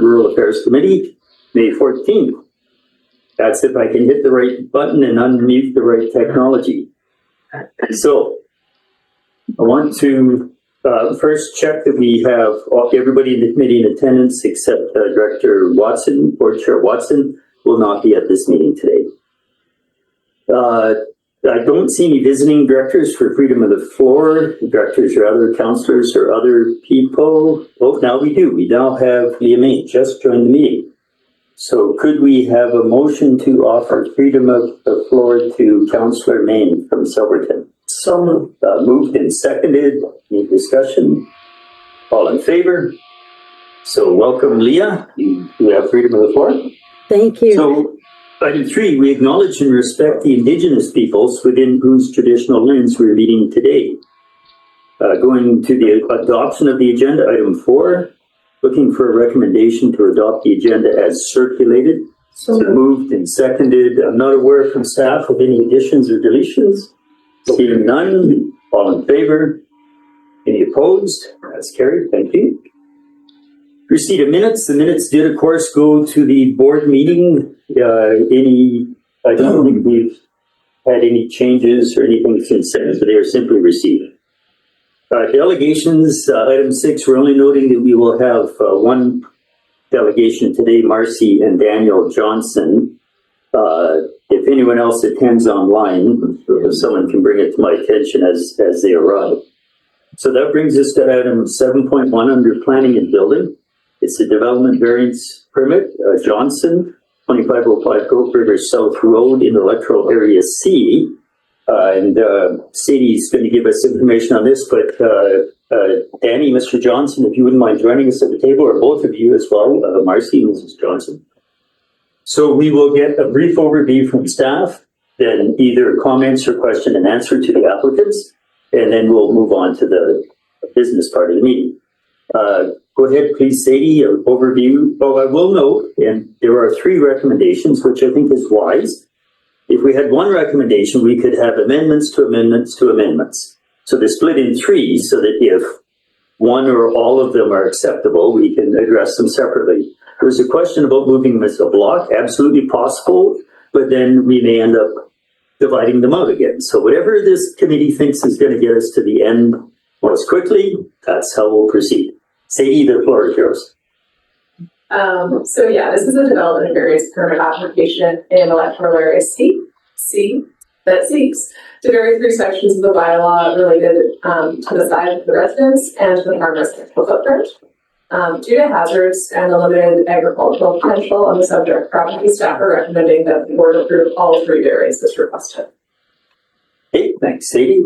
Rural Affairs Committee, May 14th. That's if I can hit the right button and unmute the right technology. So I want to first check that we have everybody in the committee in attendance except Director Watson or Chair Watson will not be at this meeting today. I don't see any visiting directors for freedom of the floor, directors or other councillors or other people. Oh, now we do. We now have Leah May just joined the meeting. So could we have a motion to offer freedom of the floor to Councillor Main from Silverton? So moved and seconded. Any discussion? All in favor? So welcome, Leah. You have freedom of the floor. Thank you. So item 3, we acknowledge and respect the Indigenous peoples within whose traditional lands we're meeting today. Going to the adoption of the agenda, item 4, looking for a recommendation to adopt the agenda as circulated. So moved and seconded. I'm not aware from staff of any additions or deletions. Seeing none, all in favor? Any opposed? That's carried. Thank you. Receipt of minutes. The minutes did, of course, go to the board meeting. I don't think we've had any changes or anything since then, but they are simply received. Delegations, item 6, we're only noting that we will have one delegation today, Marcy and Daniel Johnson. If anyone else attends online, someone can bring it to my attention as they arrive. So that brings us to item 7.1 under planning and building. It's a development variance permit, Johnson, 2505 Goat River South Road in electoral area C. Sadie's going to give us information on this, but Danny, Mr. Johnson, if you wouldn't mind joining us at the table, or both of you as well, Marcy and Mrs. Johnson. So we will get a brief overview from staff, then either comments or question and answer to the applicants, and then we'll move on to the business part of the meeting. Go ahead, please, Sadie, an overview. Oh, I will note, and there are 3 recommendations, which I think is wise. If we had one recommendation, we could have amendments to amendments to amendments. So they're split in 3 so that if one or all of them are acceptable, we can address them separately. There's a question about moving them as a block, absolutely possible, but then we may end up dividing them out again. So whatever this committee thinks is going to get us to the end most quickly, that's how we'll proceed. Sadie, the floor is yours. So yeah, this is a development variance permit application in electoral area C that seeks to vary 3 sections of the bylaw related to the size of the residence and to the farmer's residential footprint. Due to hazards and the limited agricultural potential on the subject property, staff are recommending that the board approve all 3 variances requested. Hey, thanks, Sadie.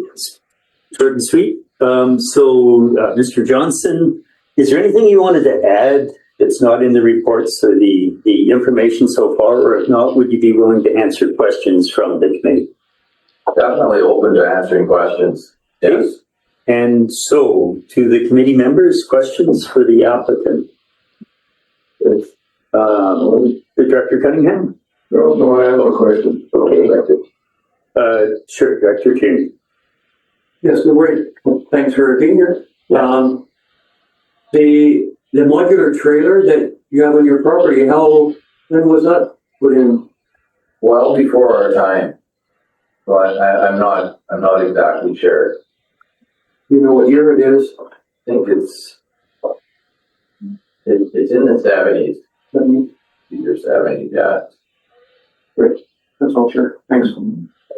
Short and sweet. Mr. Johnson, is there anything you wanted to add that's not in the reports or the information so far, or if not, would you be willing to answer questions from the committee? Definitely open to answering questions. Yes. And so, to the committee members, questions for the applicant? The Director Cunningham? No, I have no question. Okay. Sure, Director King. Yes, no worries. Thanks for being here. The modular trailer that you have on your property, when was that put in? Well before our time, but I'm not exactly sure. You know what year it is? I think it's in the 70s. 70s? Either 70s, yeah. Great. That's all, sure. Thanks.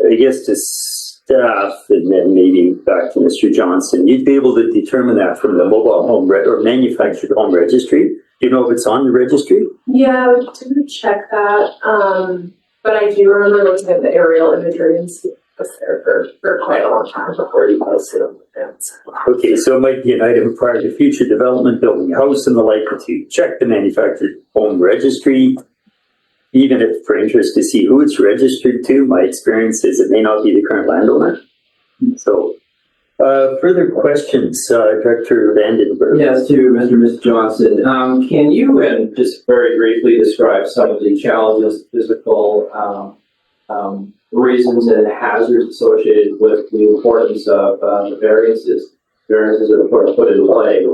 I guess to staff, and then maybe back to Mr. Johnson, you'd be able to determine that from the mobile home or manufactured home registry. Do you know if it's on the registry? Yeah, I didn't check that, but I do remember looking at the aerial imagery and see was there for quite a long time before you posted on the fence. Okay, so it might be an item prior to future development, building a house and the like, to check the manufactured home registry, even if for interest to see who it's registered to. My experience is it may not be the current landowner. So, further questions, Director Vandenberg? Yes, to Mr. and Ms. Johnson. Can you just very briefly describe some of the challenges, physical reasons and hazards associated with the importance of the variances that are put in play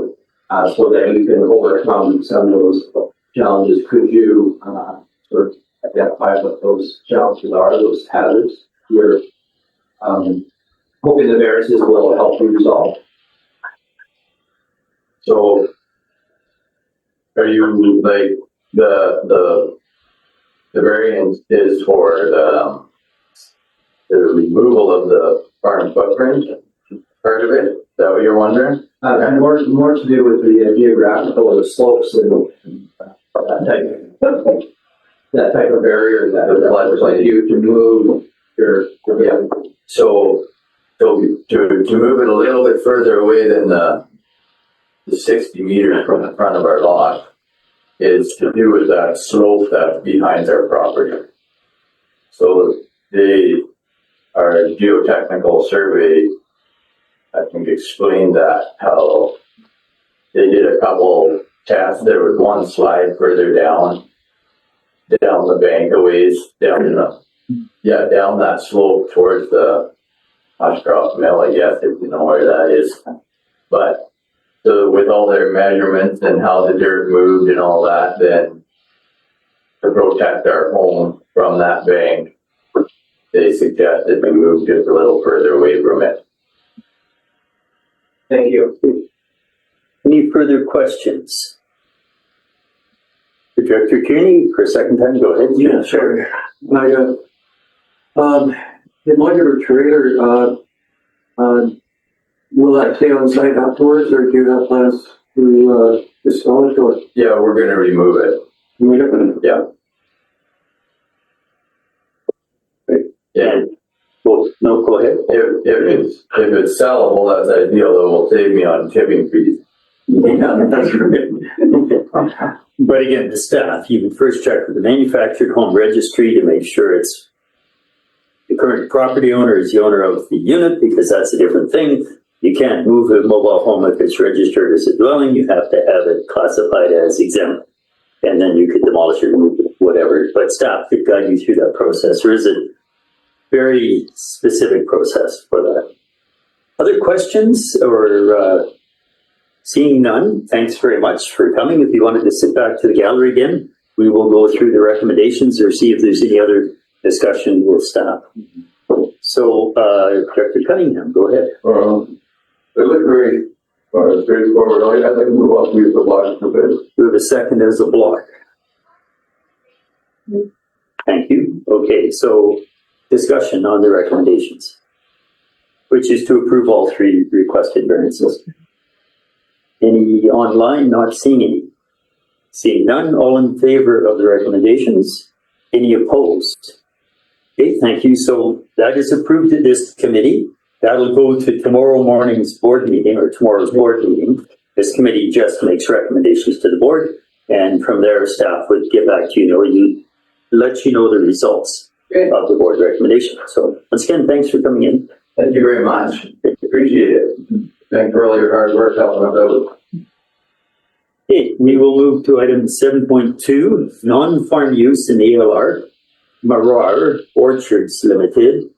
so that you can overcome some of those challenges, could you, sort of identify what those challenges are, those hazards you're, hoping the variances will help you resolve? So are you like the variance is for the removal of the farm footprint part of it? Is that what you're wondering? More to do with the geographical or the slopes and that type of barrier that would allow you to move your. Yeah. So to move it a little bit further away than the 60 meters from the front of our lot is to do with that slope that's behind our property. So our geotechnical survey, I think, explained that, how they did a couple tests. There was one slide further down the bank a ways, down that slope towards the Ashcroft Mill, I guess, if you know where that is. But so with all their measurements and how the dirt moved and all that, then to protect our home from that bank, they suggested we move just a little further away from it. Thank you. Any further questions? Director Kearney, for a second time, go ahead. Yeah, sure. The modular trailer, will that stay on site afterwards, or do you have plans to install it or? Yeah, we're gonna remove it. Yeah. Yeah. Well, no, go ahead. If it's sellable, that's ideal. It will save me on tipping fees. Yeah, that's right. But again, the staff, you would first check with the manufactured home registry to make sure it's the current property owner is the owner of the unit, because that's a different thing. You can't move a mobile home if it's registered as a dwelling. You have to have it classified as exempt. And then you could demolish it, remove it, whatever. But staff could guide you through that process. There is a very specific process for that. Other questions or seeing none? Thanks very much for coming. If you wanted to sit back to the gallery again, we will go through the recommendations or see if there's any other discussion with staff. So, Director Cunningham, go ahead. They look very straightforward. I'd like to move on to the block a bit. We have a second as a block. Thank you. Okay, so discussion on the recommendations, which is to approve all three requested variances. Any online? Not seeing any. Seeing none, all in favor of the recommendations? Any opposed? Okay, thank you. So that is approved at this committee. That'll go to tomorrow morning's board meeting or tomorrow's board meeting. This committee just makes recommendations to the board, and from there, staff would get back to you, let you know the results of the board recommendation. So once again, thanks for coming in. Thank you very much. Appreciate it. Thanks for all your hard work helping us out. Okay, we will move to item 7.2, non-farm use in the ALR, Marar Orchards Limited.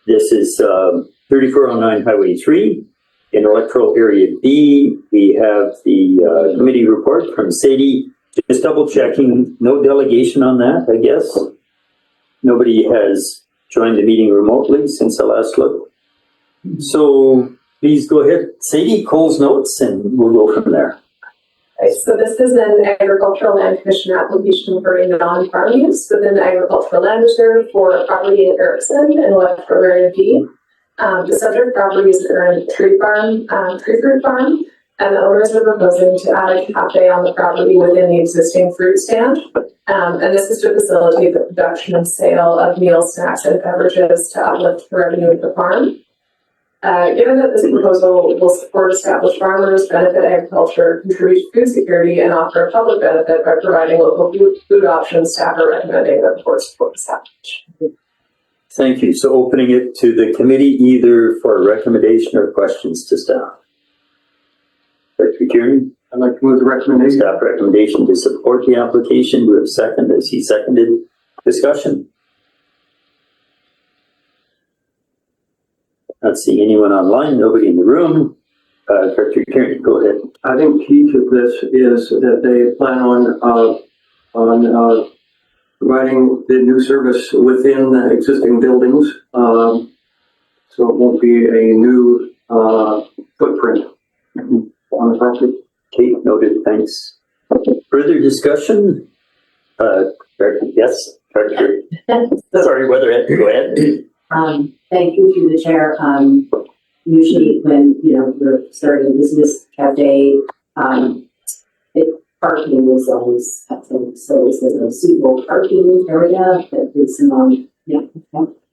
This is 3409 Highway 3 in electoral area B. We have the committee report from Sadie. Just double checking, no delegation on that, I guess. Nobody has joined the meeting remotely since the last look. So please go ahead, Sadie, Cole's notes, and we'll go from there. Okay, so this is an agricultural land commission application for a non-farm use within the agricultural land reserve for a property in Erickson in electoral area B. The subject property is a tree fruit farm, and the owners are proposing to add a cafe on the property within the existing fruit stand. And this is to facilitate the production and sale of meals, snacks, and beverages to uplift the revenue of the farm. Given that this proposal will support established farmers, benefit agriculture, contribute to food security, and offer a public benefit by providing local food options, staff are recommending that the board support this application. Thank you. So opening it to the committee either for recommendation or questions to staff. Director Kearney? I'd like to move the recommendation. Staff recommendation to support the application. Do we have a second? As he seconded, discussion. Not seeing anyone online, nobody in the room. Director Kearney, go ahead. I think key to this is that they plan on on, providing the new service within the existing buildings. So it won't be a new, footprint on the property. Okay, noted, thanks. Further discussion? Yes, Director. Sorry, Weatherhead, go ahead. Thank you to the chair. Usually when, we're starting a business cafe, parking is always, so is there a suitable parking area that is,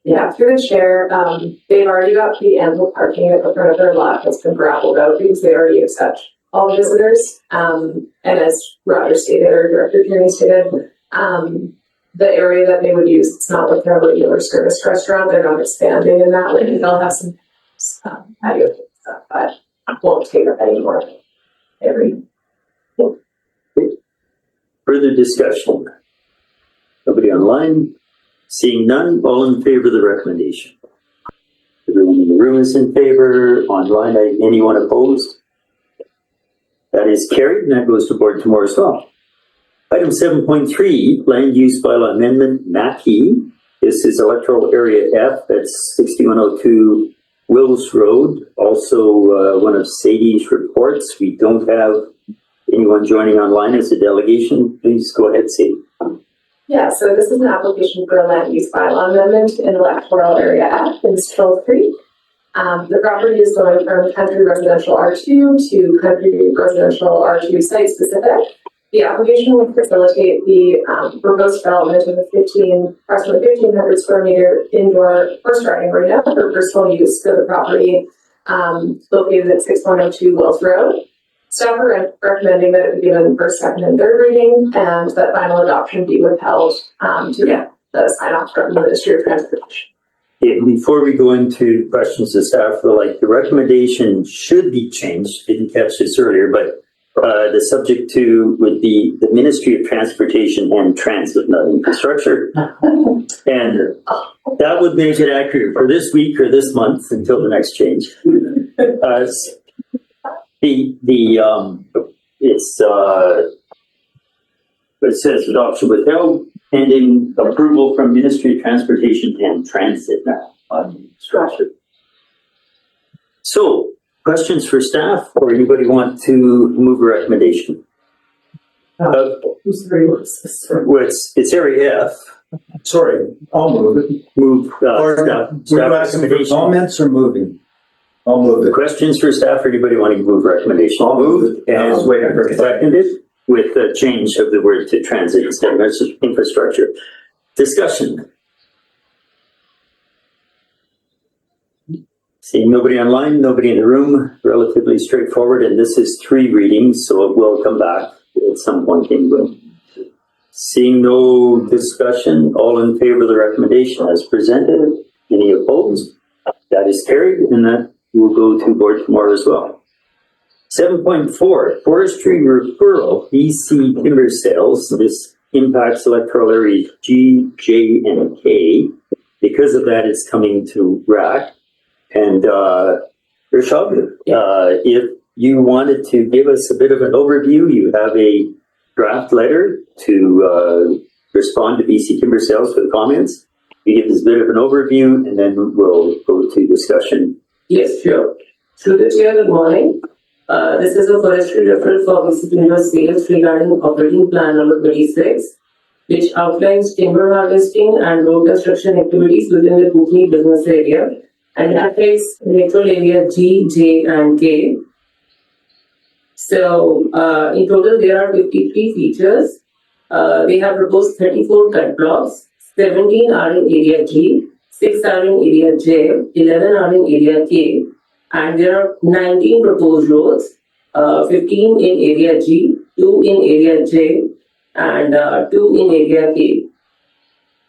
Yeah, through the chair, they've already got the ample parking at the front of their lot that's been gravelled out because they already accept all visitors. And as Roger stated, or Director Kearney stated, the area that they would use, it's not like their regular service restaurant, they're not expanding in that way. They'll have some patio stuff, but won't take up any more area. Further discussion? Nobody online? Seeing none, all in favor of the recommendation? Everyone in the room is in favor. Online, anyone opposed? That is carried, and that goes to board tomorrow as well. Item 7.3, land use bylaw amendment, Mackey. This is electoral area F, that's 6102 Wills Road. Also, one of Sadie's reports. We don't have anyone joining online as a delegation. Please go ahead, Sadie. Yeah, so this is an application for a land use bylaw amendment in electoral area F in Still Creek. The property is going from country residential R2 to country residential R2 site specific. The application will facilitate the proposed development of approximately 1,500 square meter indoor horse riding arena for personal use for the property located at 6102 Wells Road. Staff are recommending that it be given first, second, and third reading, and that final adoption be withheld to get the sign off from the Ministry of Transportation. Yeah, before we go into questions of staff, the recommendation should be changed. Didn't catch this earlier, but the subject to would be the Ministry of Transportation and Transit, not infrastructure. And that would make it accurate for this week or this month until the next change. It says adoption withheld pending approval from Ministry of Transportation and Transit now on structure. So, questions for staff or anybody want to move a recommendation? It's area F. Sorry, I'll move it. Move staff We're asking for recommendation. comments or moving? I'll move it. Questions for staff or anybody wanting to move recommendation? I'll move it. And Just waiting for a second. seconded with the change of the word to transit instead of infrastructure. Discussion. Seeing nobody online, nobody in the room, relatively straightforward, and this is 3 readings, so it will come back at some point anyway. Seeing no discussion, all in favor of the recommendation as presented, any opposed? That is carried, and that will go to board tomorrow as well. 7.4, forestry referral, BC timber sales. This impacts electoral areas G, J, and K. Because of that, it's coming to RAC. And Rishab, if you wanted to give us a bit of an overview, you have a draft letter to respond to BC timber sales with comments. You give us a bit of an overview, and then we'll go to discussion. Yes, sure. Through the chair, good morning. This is a forestry referral for BC Timber Sales regarding operating plan number 26, which outlines timber harvesting and road construction activities within the Kootenay business area and affects electoral area G, J, and K. So, in total, there are 53 features. They have proposed 34 cut blocks, 17 are in area G, 6 are in area J, 11 are in area K, and there are 19 proposed roads, 15 in area G, 2 in area J, and 2 in area K.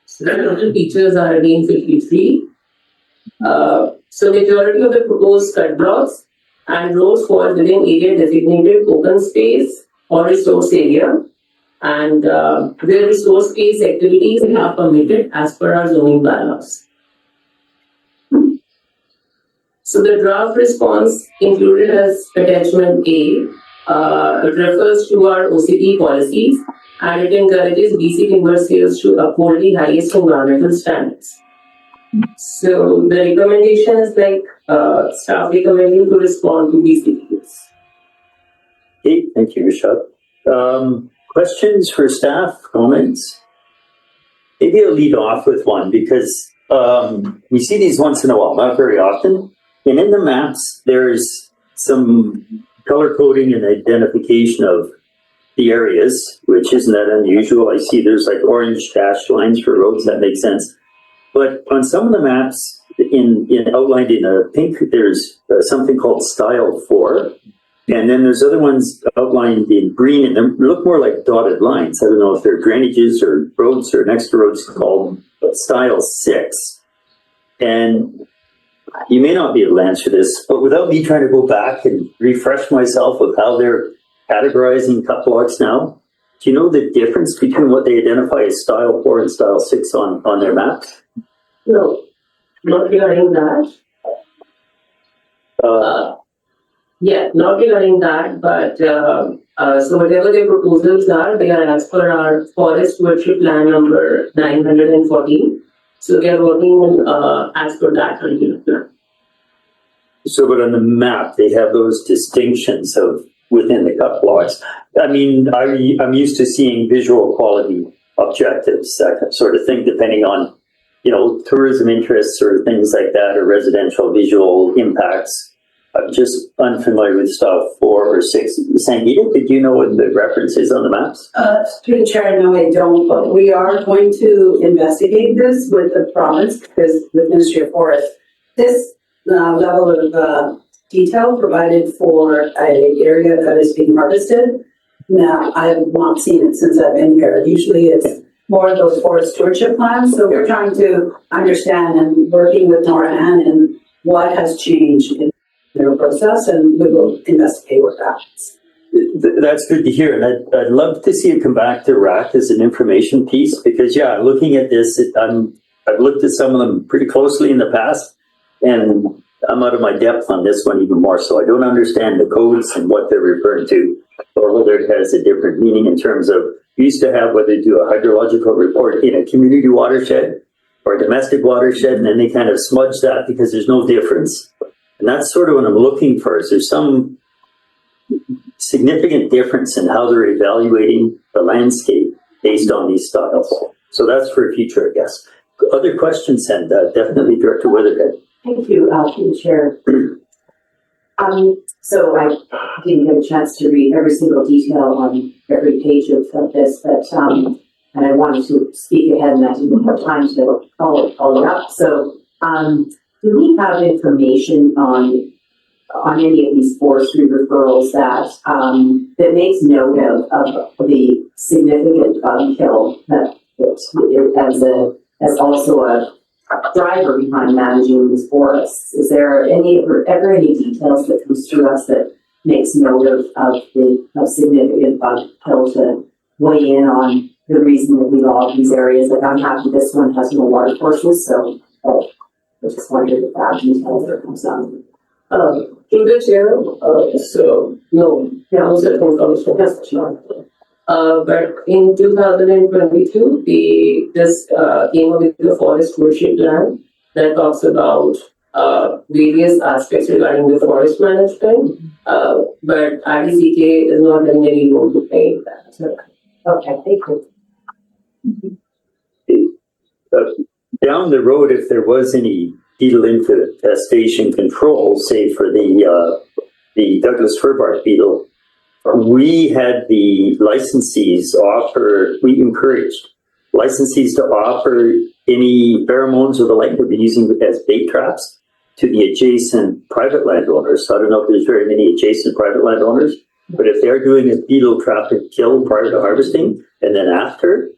So the total features are again 53. So majority of the proposed cut blocks and roads fall within area designated open space or resource area, and where resource space activities are permitted as per our zoning bylaws. So the draft response included as attachment A It refers to our OCT policies and it encourages BC timber sales to uphold the highest environmental standards. So the recommendation is like staff recommending to respond to these details. Okay, thank you, Rishad. Questions for staff, comments? Maybe I'll lead off with one because we see these once in a while, not very often. And in the maps, there's some color coding and identification of the areas, which isn't that unusual. I see there's like orange dashed lines for roads, that makes sense. But on some of the maps, outlined in pink, there's something called style 4. And then there's other ones outlined in green, and they look more like dotted lines. I don't know if they're drainages or roads or next to roads called style 6. And you may not be able to answer this, but without me trying to go back and refresh myself with how they're categorizing cut blocks now, do you know the difference between what they identify as style 4 and style 6 on their maps? No, not regarding that. Yeah, not regarding that, but so whatever their proposals are, they are as per our forest stewardship plan number 914. So they are working as per that particular plan. So, but on the map, they have those distinctions of within the cut blocks. I mean, I'm used to seeing visual quality objectives, that sort of thing, depending on, tourism interests or things like that, or residential visual impacts. I'm just unfamiliar with style 4 or 6. Sangeeta, did you know what the reference is on the maps? Through the chair, no, I don't, but we are going to investigate this with the province because the Ministry of Forest, this level of detail provided for an area that is being harvested. Now, I have not seen it since I've been here. Usually it's more of those forest stewardship plans. So we're trying to understand and working with Nora Ann and what has changed in their process, and we will investigate what that is. That's good to hear, and I'd love to see it come back to RAC as an information piece, because looking at this, I've looked at some of them pretty closely in the past, and I'm out of my depth on this one even more, so I don't understand the codes and what they're referring to, or whether it has a different meaning in terms of, we used to have whether to do a hydrological report in a community watershed or a domestic watershed, and then they kind of smudge that because there's no difference. And that's sort of what I'm looking for. Is there some significant difference in how they're evaluating the landscape based on these styles? So that's for future, I guess. Other questions, and definitely Director Weatherhead. Thank you, through the chair. So I didn't get a chance to read every single detail on every page of this, but and I wanted to speak ahead, and I didn't have time to follow it up. So, do we have information on any of these forestry referrals that makes note of the significant bug kill that as also a driver behind managing these forests? Is there ever any details that comes through us that makes note of significant bug kill to weigh in on the reason that we log these areas? Like, I'm happy this one has no water courses, so I just wondered if that detail ever comes up. Through the chair, so no, no certain information has not. But in 2022, we just came up with the forest stewardship plan that talks about various aspects regarding the forest management. But RDCK is not having any role to play in that. So, Okay, thank you. Down the road, if there was any beetle infestation control, say for the Douglas furbark beetle, we had the licensees we encouraged licensees to offer any pheromones or the like we've been using as bait traps to the adjacent private landowners. So I don't know if there's very many adjacent private landowners, but if they're doing a beetle trap and kill prior to harvesting and then after,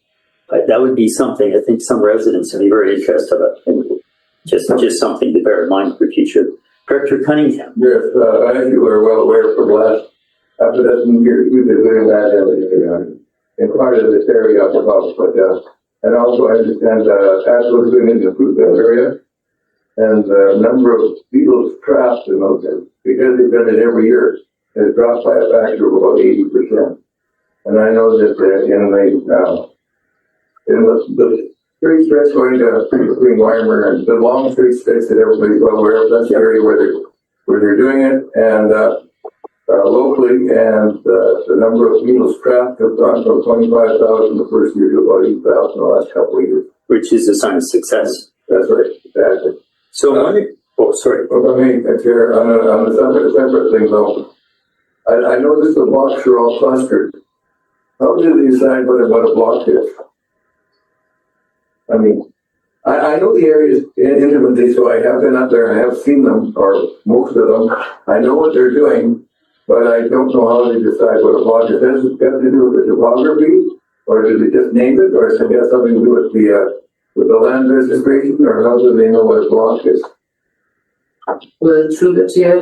that would be something I think some residents would be very interested in. Just something to bear in mind for future. Director Cunningham. Yes, as you are well aware from last, after that years, we've been doing that in part of this area up above, but, and also I understand, as we're doing in the Fruitvale area, and the number of beetles trapped in those, because they've done it every year, has dropped by a factor of about 80%. And I know that in the straight stretch going to between Weimer and the long straight stretch that everybody's well aware of, that's the area where they're doing it, and locally, and the number of needles trapped have gone from 25,000 the first year to about 8,000 the last couple of years. Which is a sign of success. That's right, exactly. So, sorry. Well, I mean, Chair, on the separate thing though, I noticed the blocks are all clustered. How do they decide what a block is? I mean, I know the areas intimately, so I have been up there, I have seen them, or most of them. I know what they're doing, but I don't know how they decide what a block is. Does it have to do with the topography, or do they just name it, or does it have something to do with the land registration, or how do they know what a block is? Well, through the chair,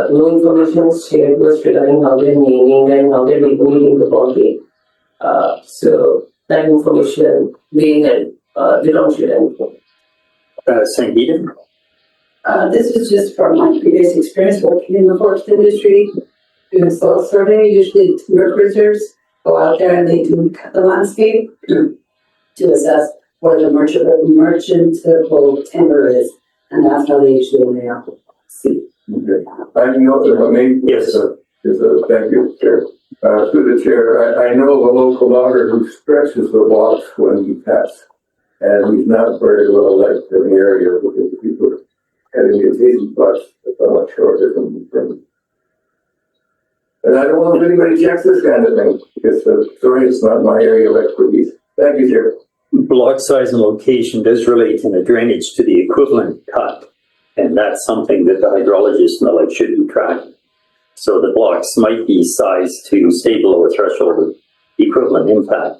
no information is shared was regarding how they're naming and how they're regulating the boundary. So that information being they don't share anything. Sangeeta? This is just from my previous experience working in the forest industry, doing soil survey. Usually the timber cruisers go out there and they do cut the landscape to assess where the merchantable timber is, and that's how they usually lay out. Okay. I know that maybe Yes. thank you, Chair. Through the chair, I know of a local logger who stretches the blocks when he cuts, and he's not very well liked in the area because the people are having his easy bus that's a lot shorter than. And I don't know if anybody checks this kind of thing, because sorry, it's not my area of expertise. Thank you, Chair. Block size and location does relate in the drainage to the equivalent cut. And that's something that the hydrologist and the like should be tracking. So the blocks might be sized to stay below a threshold of equivalent impact.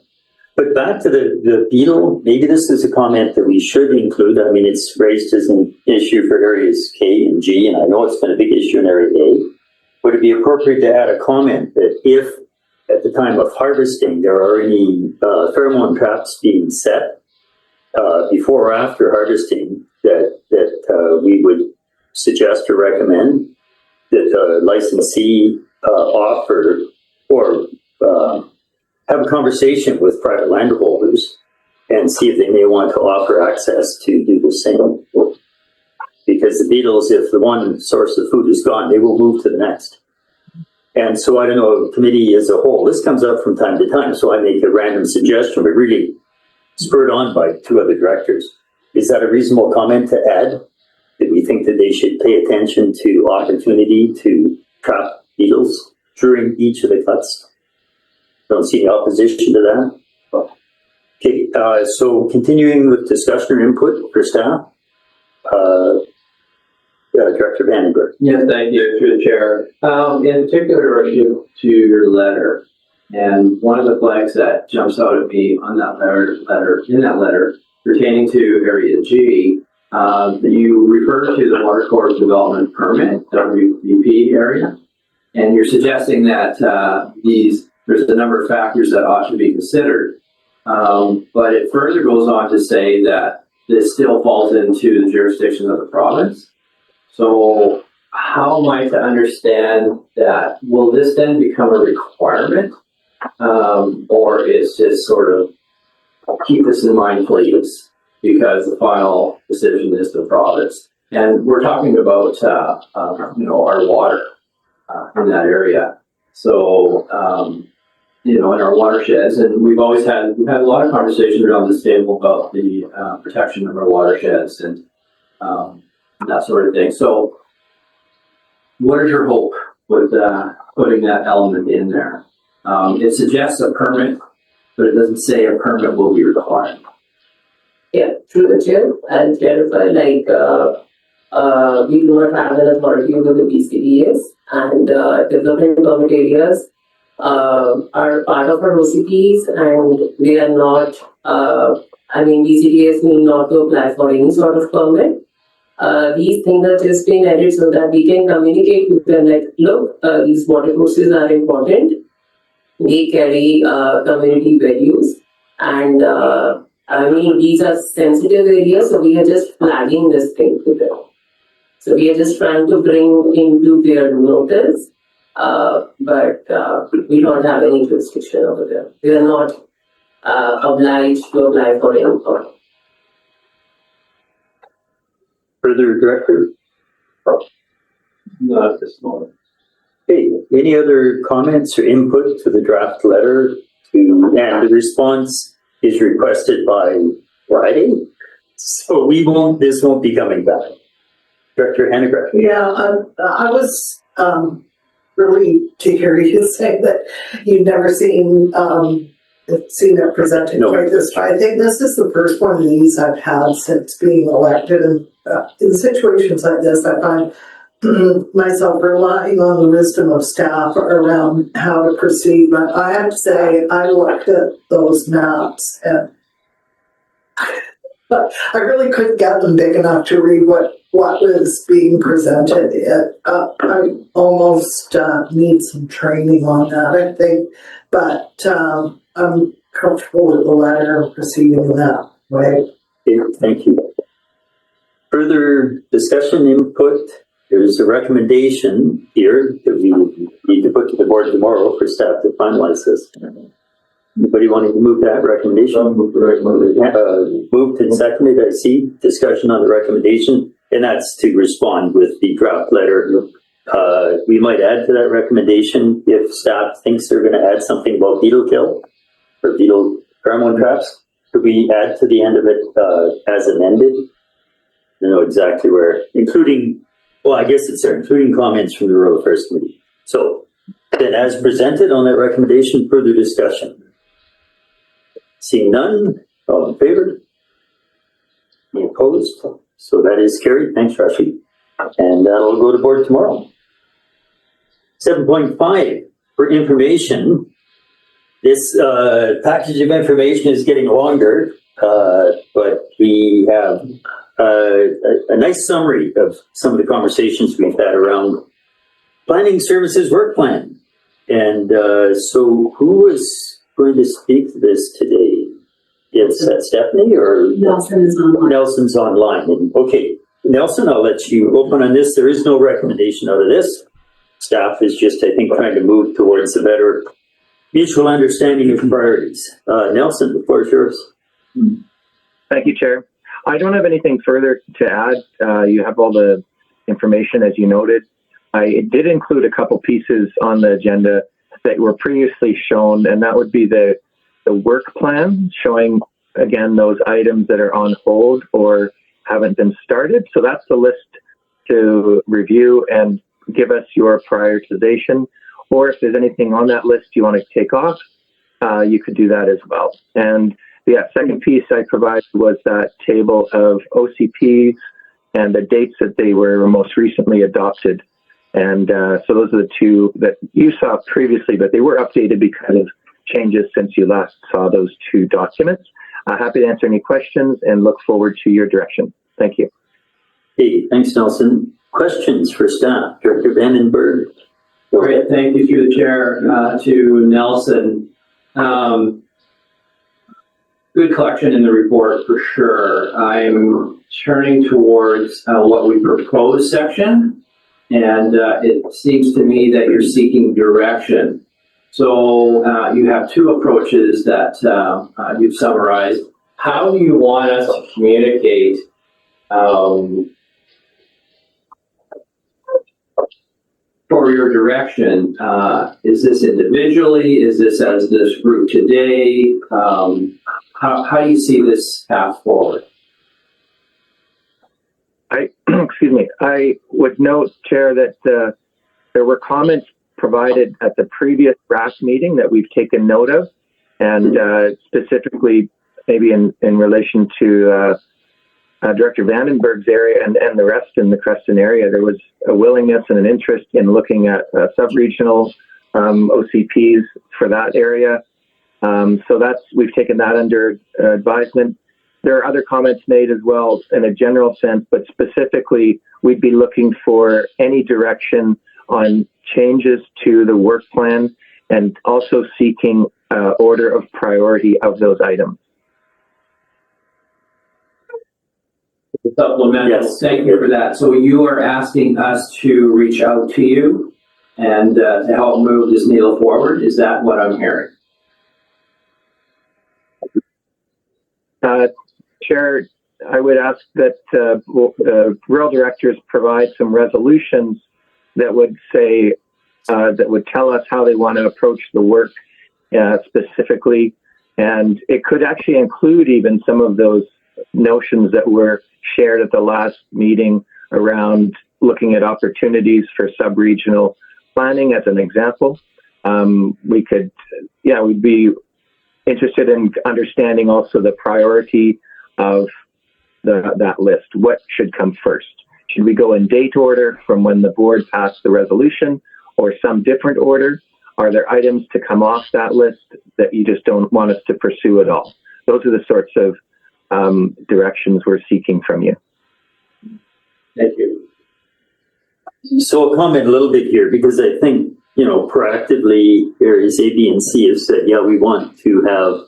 But back to the beetle, maybe this is a comment that we should include. I mean, it's raised as an issue for areas K and G, and I know it's been a big issue in area A. Would it be appropriate to add a comment that if at the time of harvesting there are any pheromone traps being set before or after harvesting, that we would suggest or recommend that the licensee offer or have a conversation with private landholders and see if they may want to offer access to do the same. Because the beetles, if the one source of food is gone, they will move to the next. And so I don't know, committee as a whole, this comes up from time to time, so I make a random suggestion, but really spurred on by two other directors. Is that a reasonable comment to add? That we think that they should pay attention to opportunity to trap beetles during each of the cuts? Don't see any opposition to that. Okay, so continuing with discussion or input for staff. Director Vandenberg. Yes, thank you, through the chair. In particular, relative to your letter, and one of the flags that jumps out at me on that letter pertaining to area G, you refer to the Watercourse Development Permit, WDP area, and you're suggesting that there's a number of factors that ought to be considered. But it further goes on to say that this still falls into the jurisdiction of the province. So how am I to understand that? Will this then become a requirement? Or is just sort of keep this in mind, please, because the final decision is the province. And we're talking about, our water in that area. So, in our watersheds, and we've had a lot of conversations around this table about the protection of our watersheds and that sort of thing. So, what is your hope with putting that element in there? It suggests a permit, but it doesn't say a permit will be required. Yeah, through the chair, I'll clarify, we do not have an authority over the BCDAs, and development permit areas are part of our OCPs, and they are not, BCDAs need not to apply for any sort of permit. These things are just being added so that we can communicate with them, look, these water courses are important. They carry community values, and these are sensitive areas, so we are just flagging this thing to them. So we are just trying to bring into their notice, but we don't have any jurisdiction over there. We are not obliged to apply for income. Further, Director? Not at this moment. Hey, any other comments or input to the draft letter? And the response is requested by Friday, so this won't be coming back. Director Hanegraaff? Yeah, I was, really to hear you say that you've never seen it presented No. quite this way. I think this is the first one of these I've had since being elected, and in situations like this, I find myself relying on the wisdom of staff around how to proceed. But I have to say, I looked at those maps and but I really couldn't get them big enough to read what was being presented. I almost need some training on that, I think, but I'm comfortable with the letter and proceeding in that way. Okay, thank you. Further discussion, input? There's a recommendation here that we need to put to the board tomorrow for staff to finalize this. Anybody wanting to move that recommendation? Moved and seconded, I see. Discussion on the recommendation, and that's to respond with the draft letter. We might add to that recommendation if staff thinks they're going to add something about beetle kill or beetle pheromone traps. Could we add to the end of it as amended? I don't know exactly where, including comments from the Rural Affairs Committee. So then as presented on that recommendation, further discussion. Seeing none, all in favor? Any opposed? So that is carried. Thanks, Rashi. And that'll go to board tomorrow. 7.5 for information. This package of information is getting longer, but we have a nice summary of some of the conversations we've had around planning services work plan. And so who was going to speak to this today? It's Stephanie or Nelson is online. Nelson's online. And okay, Nelson, I'll let you open on this. There is no recommendation out of this. Staff is just, I think, trying to move towards a better mutual understanding of priorities. Nelson, the floor is yours. Thank you, Chair. I don't have anything further to add. You have all the information as you noted. I did include a couple pieces on the agenda that were previously shown, and that would be the work plan showing, again, those items that are on hold or haven't been started. So that's the list to review and give us your prioritization. Or if there's anything on that list you want to take off, you could do that as well. And the second piece I provided was that table of OCPs and the dates that they were most recently adopted. And so those are the two that you saw previously, but they were updated because of changes since you last saw those two documents. Happy to answer any questions and look forward to your direction. Thank you. Hey, thanks, Nelson. Questions for staff? Director Vandenberg. Great, thank you through the chair to Nelson. Good collection in the report for sure. I'm turning towards what we propose section, and it seems to me that you're seeking direction. So you have two approaches that you've summarized. How do you want us to communicate for your direction? Is this individually? Is this as this group today? How do you see this path forward? Excuse me. I would note, Chair, that there were comments provided at the previous draft meeting that we've taken note of, and specifically maybe in relation to Director Vandenberg's area and the rest in the Creston area, there was a willingness and an interest in looking at sub-regional OCPs for that area. So we've taken that under advisement. There are other comments made as well in a general sense, but specifically, we'd be looking for any direction on changes to the work plan and also seeking order of priority of those items. supplemental. Yes. Thank you for that. So you are asking us to reach out to you and to help move this needle forward. Is that what I'm hearing? Chair, I would ask that the rural directors provide some resolutions that would say, that would tell us how they want to approach the work specifically. And it could actually include even some of those notions that were shared at the last meeting around looking at opportunities for sub-regional planning as an example. We'd be interested in understanding also the priority of that list. What should come first? Should we go in date order from when the board passed the resolution, or some different order? Are there items to come off that list that you just don't want us to pursue at all? Those are the sorts of directions we're seeking from you. Thank you. So I'll comment a little bit here because I think, proactively areas A, B, and C have said, yeah, we want to have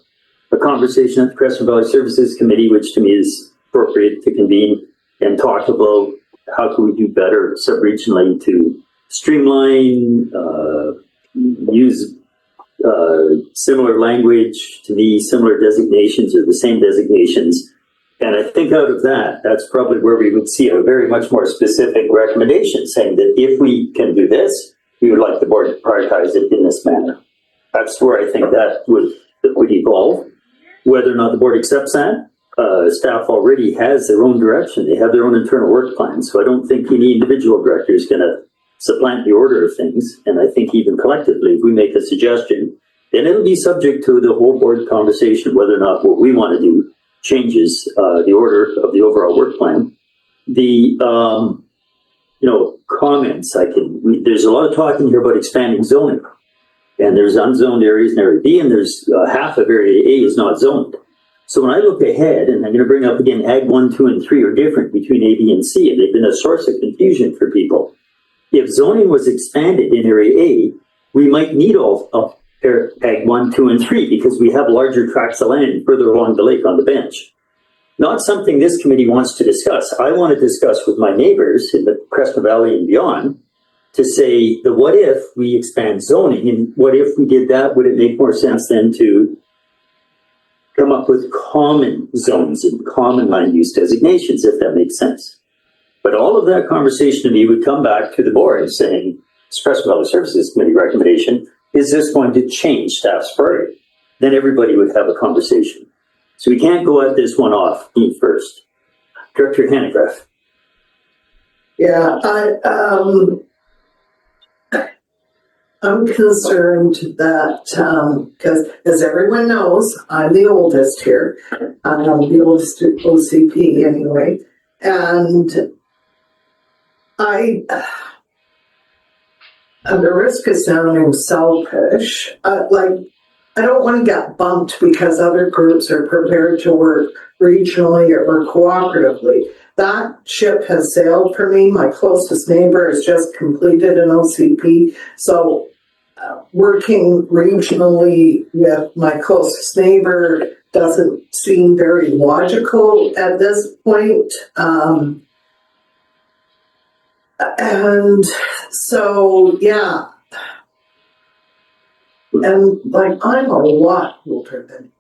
a conversation at the Crescent Valley Services Committee, which to me is appropriate to convene and talk about how can we do better sub-regionally to streamline, use similar language, to me, similar designations or the same designations. And I think out of that, that's probably where we would see a very much more specific recommendation saying that if we can do this, we would like the board to prioritize it in this manner. That's where I think that would evolve. Whether or not the board accepts that, staff already has their own direction. They have their own internal work plan. So I don't think any individual director is going to supplant the order of things. And I think even collectively, if we make a suggestion, then it'll be subject to the whole board conversation, whether or not what we want to do changes the order of the overall work plan. The, comments, there's a lot of talking here about expanding zoning. And there's unzoned areas in Area B, and there's half of Area A is not zoned. So when I look ahead, and I'm going to bring up again, Ag 1, 2, and 3 are different between A, B, and C, and they've been a source of confusion for people. If zoning was expanded in Area A, we might need all of Ag 1, 2, and 3 because we have larger tracts of land further along the lake on the bench. Not something this committee wants to discuss. I want to discuss with my neighbors in the Crescent Valley and beyond to say the what if we expand zoning, and what if we did that? Would it make more sense then to come up with common zones and common land use designations, if that makes sense? But all of that conversation to me would come back to the board saying, Crescent Valley Services Committee recommendation, is this going to change staff's priority? Then everybody would have a conversation. So we can't go at this one off first. Director Hanegraaff. Yeah, I'm concerned that, because as everyone knows, I'm the oldest here. I'm the oldest OCP anyway. And at the risk of sounding selfish, I don't want to get bumped because other groups are prepared to work regionally or cooperatively. That ship has sailed for me. My closest neighbor has just completed an OCP. So working regionally with my closest neighbor doesn't seem very logical at this point. And so, yeah. And I'm a lot older than,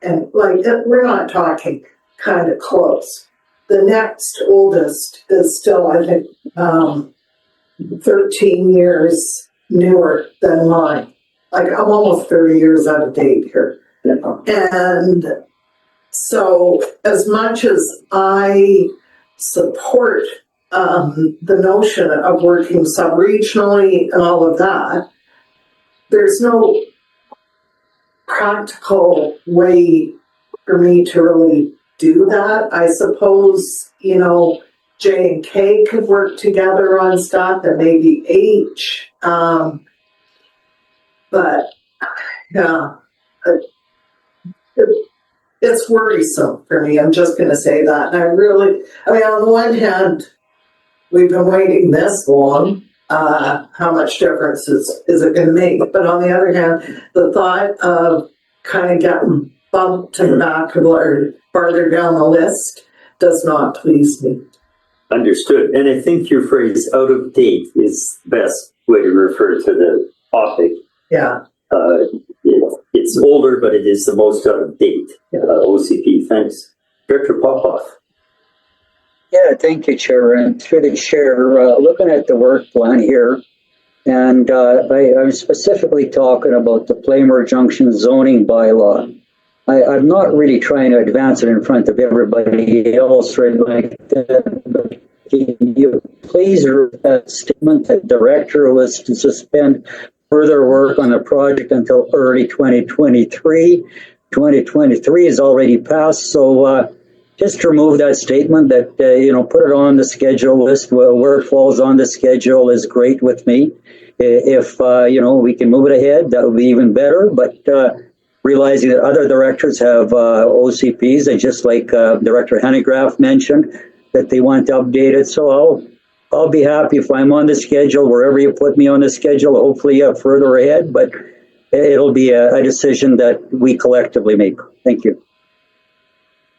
and we're not talking kind of close. The next oldest is still, I think, 13 years newer than mine. I'm almost 30 years out of date here. And so as much as I support the notion of working sub-regionally and all of that, there's no practical way for me to really do that. I suppose, J and K could work together on stuff and maybe H. But yeah, it's worrisome for me. I'm just going to say that. And on the one hand, we've been waiting this long. How much difference is it going to make? But on the other hand, the thought of kind of getting bumped and back or farther down the list does not please me. Understood. And I think your phrase out of date is the best way to refer to the topic. Yeah. It's older, but it is the most out of date. OCP, thanks. Director Popoff. Yeah, thank you, Chair. And through the Chair, looking at the work plan here, and I'm specifically talking about the Playmore Junction zoning bylaw. I'm not really trying to advance it in front of everybody else or anything like that, but can you please read that statement that the director was to suspend further work on the project until early 2023. 2023 is already passed, so just remove that statement that, put it on the schedule list. Where it falls on the schedule is great with me. If, we can move it ahead, that would be even better. But realizing that other directors have OCPs, and just like Director Hennegraaff mentioned, that they want to update it. So I'll be happy if I'm on the schedule, wherever you put me on the schedule, hopefully further ahead. But it'll be a decision that we collectively make. Thank you.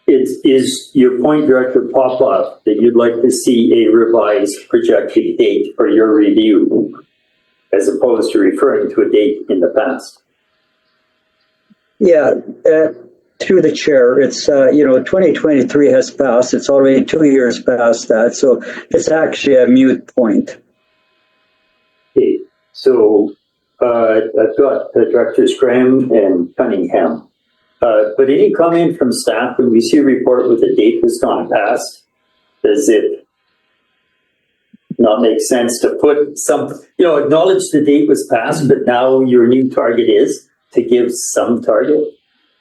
Is your point, Director Popoff, that you'd like to see a revised projected date for your review, as opposed to referring to a date in the past? Yeah, through the Chair, it's, 2023 has passed. It's already 2 years past that. So it's actually a moot point. Okay, so I've got Directors Graham and Cunningham. But any comment from staff when we see a report with a date that's gone past? Does it not make sense to put some, acknowledge the date was passed, but now your new target is to give some target?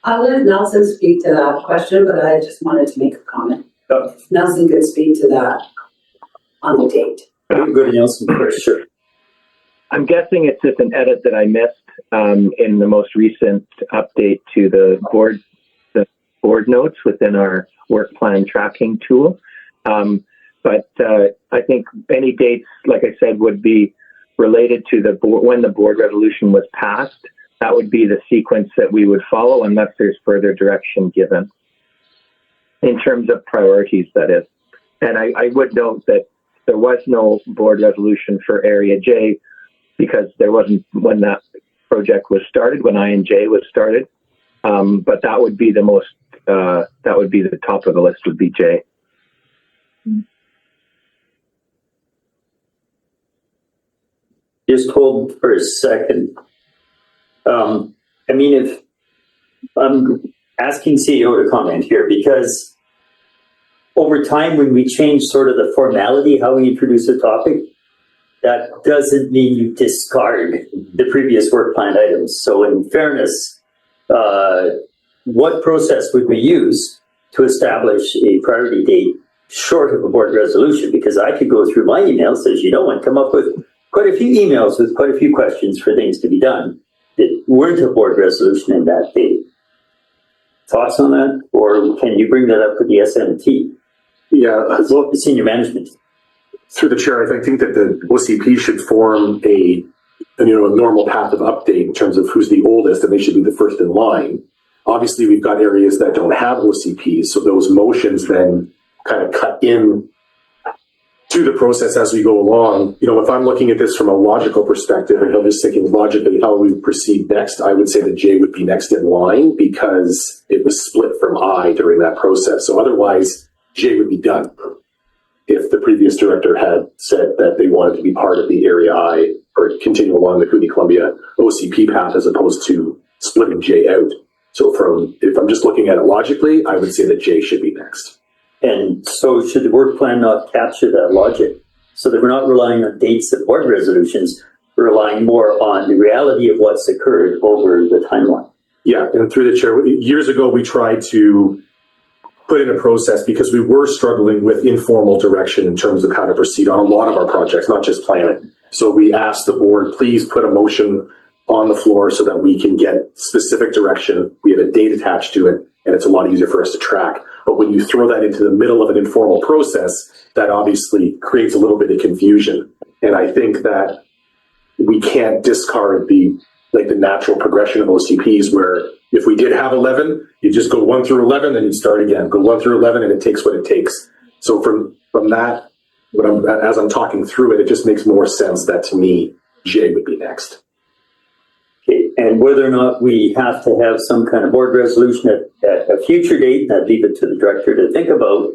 I'll let Nelson speak to that question, but I just wanted to make a comment. Oh. If Nelson could speak to that on the date. Go to Nelson first, sure. I'm guessing it's just an edit that I missed in the most recent update to the board notes within our work plan tracking tool. But I think any dates, like I said, would be related to the board when the board resolution was passed. That would be the sequence that we would follow unless there's further direction given in terms of priorities, that is. And I would note that there was no board resolution for Area J because there wasn't when that project was started, when I&J was started. But that would be the most, that would be the top of the list, would be J. Just hold for a second. If I'm asking CEO to comment here, because over time, when we change sort of the formality, how we introduce a topic, that doesn't mean you discard the previous work plan items. So in fairness, what process would we use to establish a priority date short of a board resolution? Because I could go through my emails, as you know, and come up with quite a few emails with quite a few questions for things to be done that weren't a board resolution in that date. Thoughts on that? Or can you bring that up with the SMT? Yeah, well, the senior management. Through the chair, I think that the OCP should form a normal path of update in terms of who's the oldest, and they should be the first in line. Obviously, we've got areas that don't have OCPs, so those motions then kind of cut in to the process as we go along. If I'm looking at this from a logical perspective, and I'm just thinking logically how we proceed next, I would say that J would be next in line because it was split from I during that process. So otherwise, J would be done if the previous director had said that they wanted to be part of the Area I or continue along the Cooney Columbia OCP path as opposed to splitting J out. So if I'm just looking at it logically, I would say that J should be next. And so should the work plan not capture that logic so that we're not relying on dates of board resolutions, we're relying more on the reality of what's occurred over the timeline? Yeah, and through the chair, years ago, we tried to put in a process because we were struggling with informal direction in terms of how to proceed on a lot of our projects, not just planning. So we asked the board, please put a motion on the floor so that we can get specific direction. We have a date attached to it, and it's a lot easier for us to track. But when you throw that into the middle of an informal process, that obviously creates a little bit of confusion. And I think that we can't discard the natural progression of OCPs where if we did have 11, you just go 1 through 11, then you start again. Go 1 through 11, and it takes what it takes. So from that, as I'm talking through it, it just makes more sense that to me, J would be next. Okay, and whether or not we have to have some kind of board resolution at a future date, I'd leave it to the director to think about,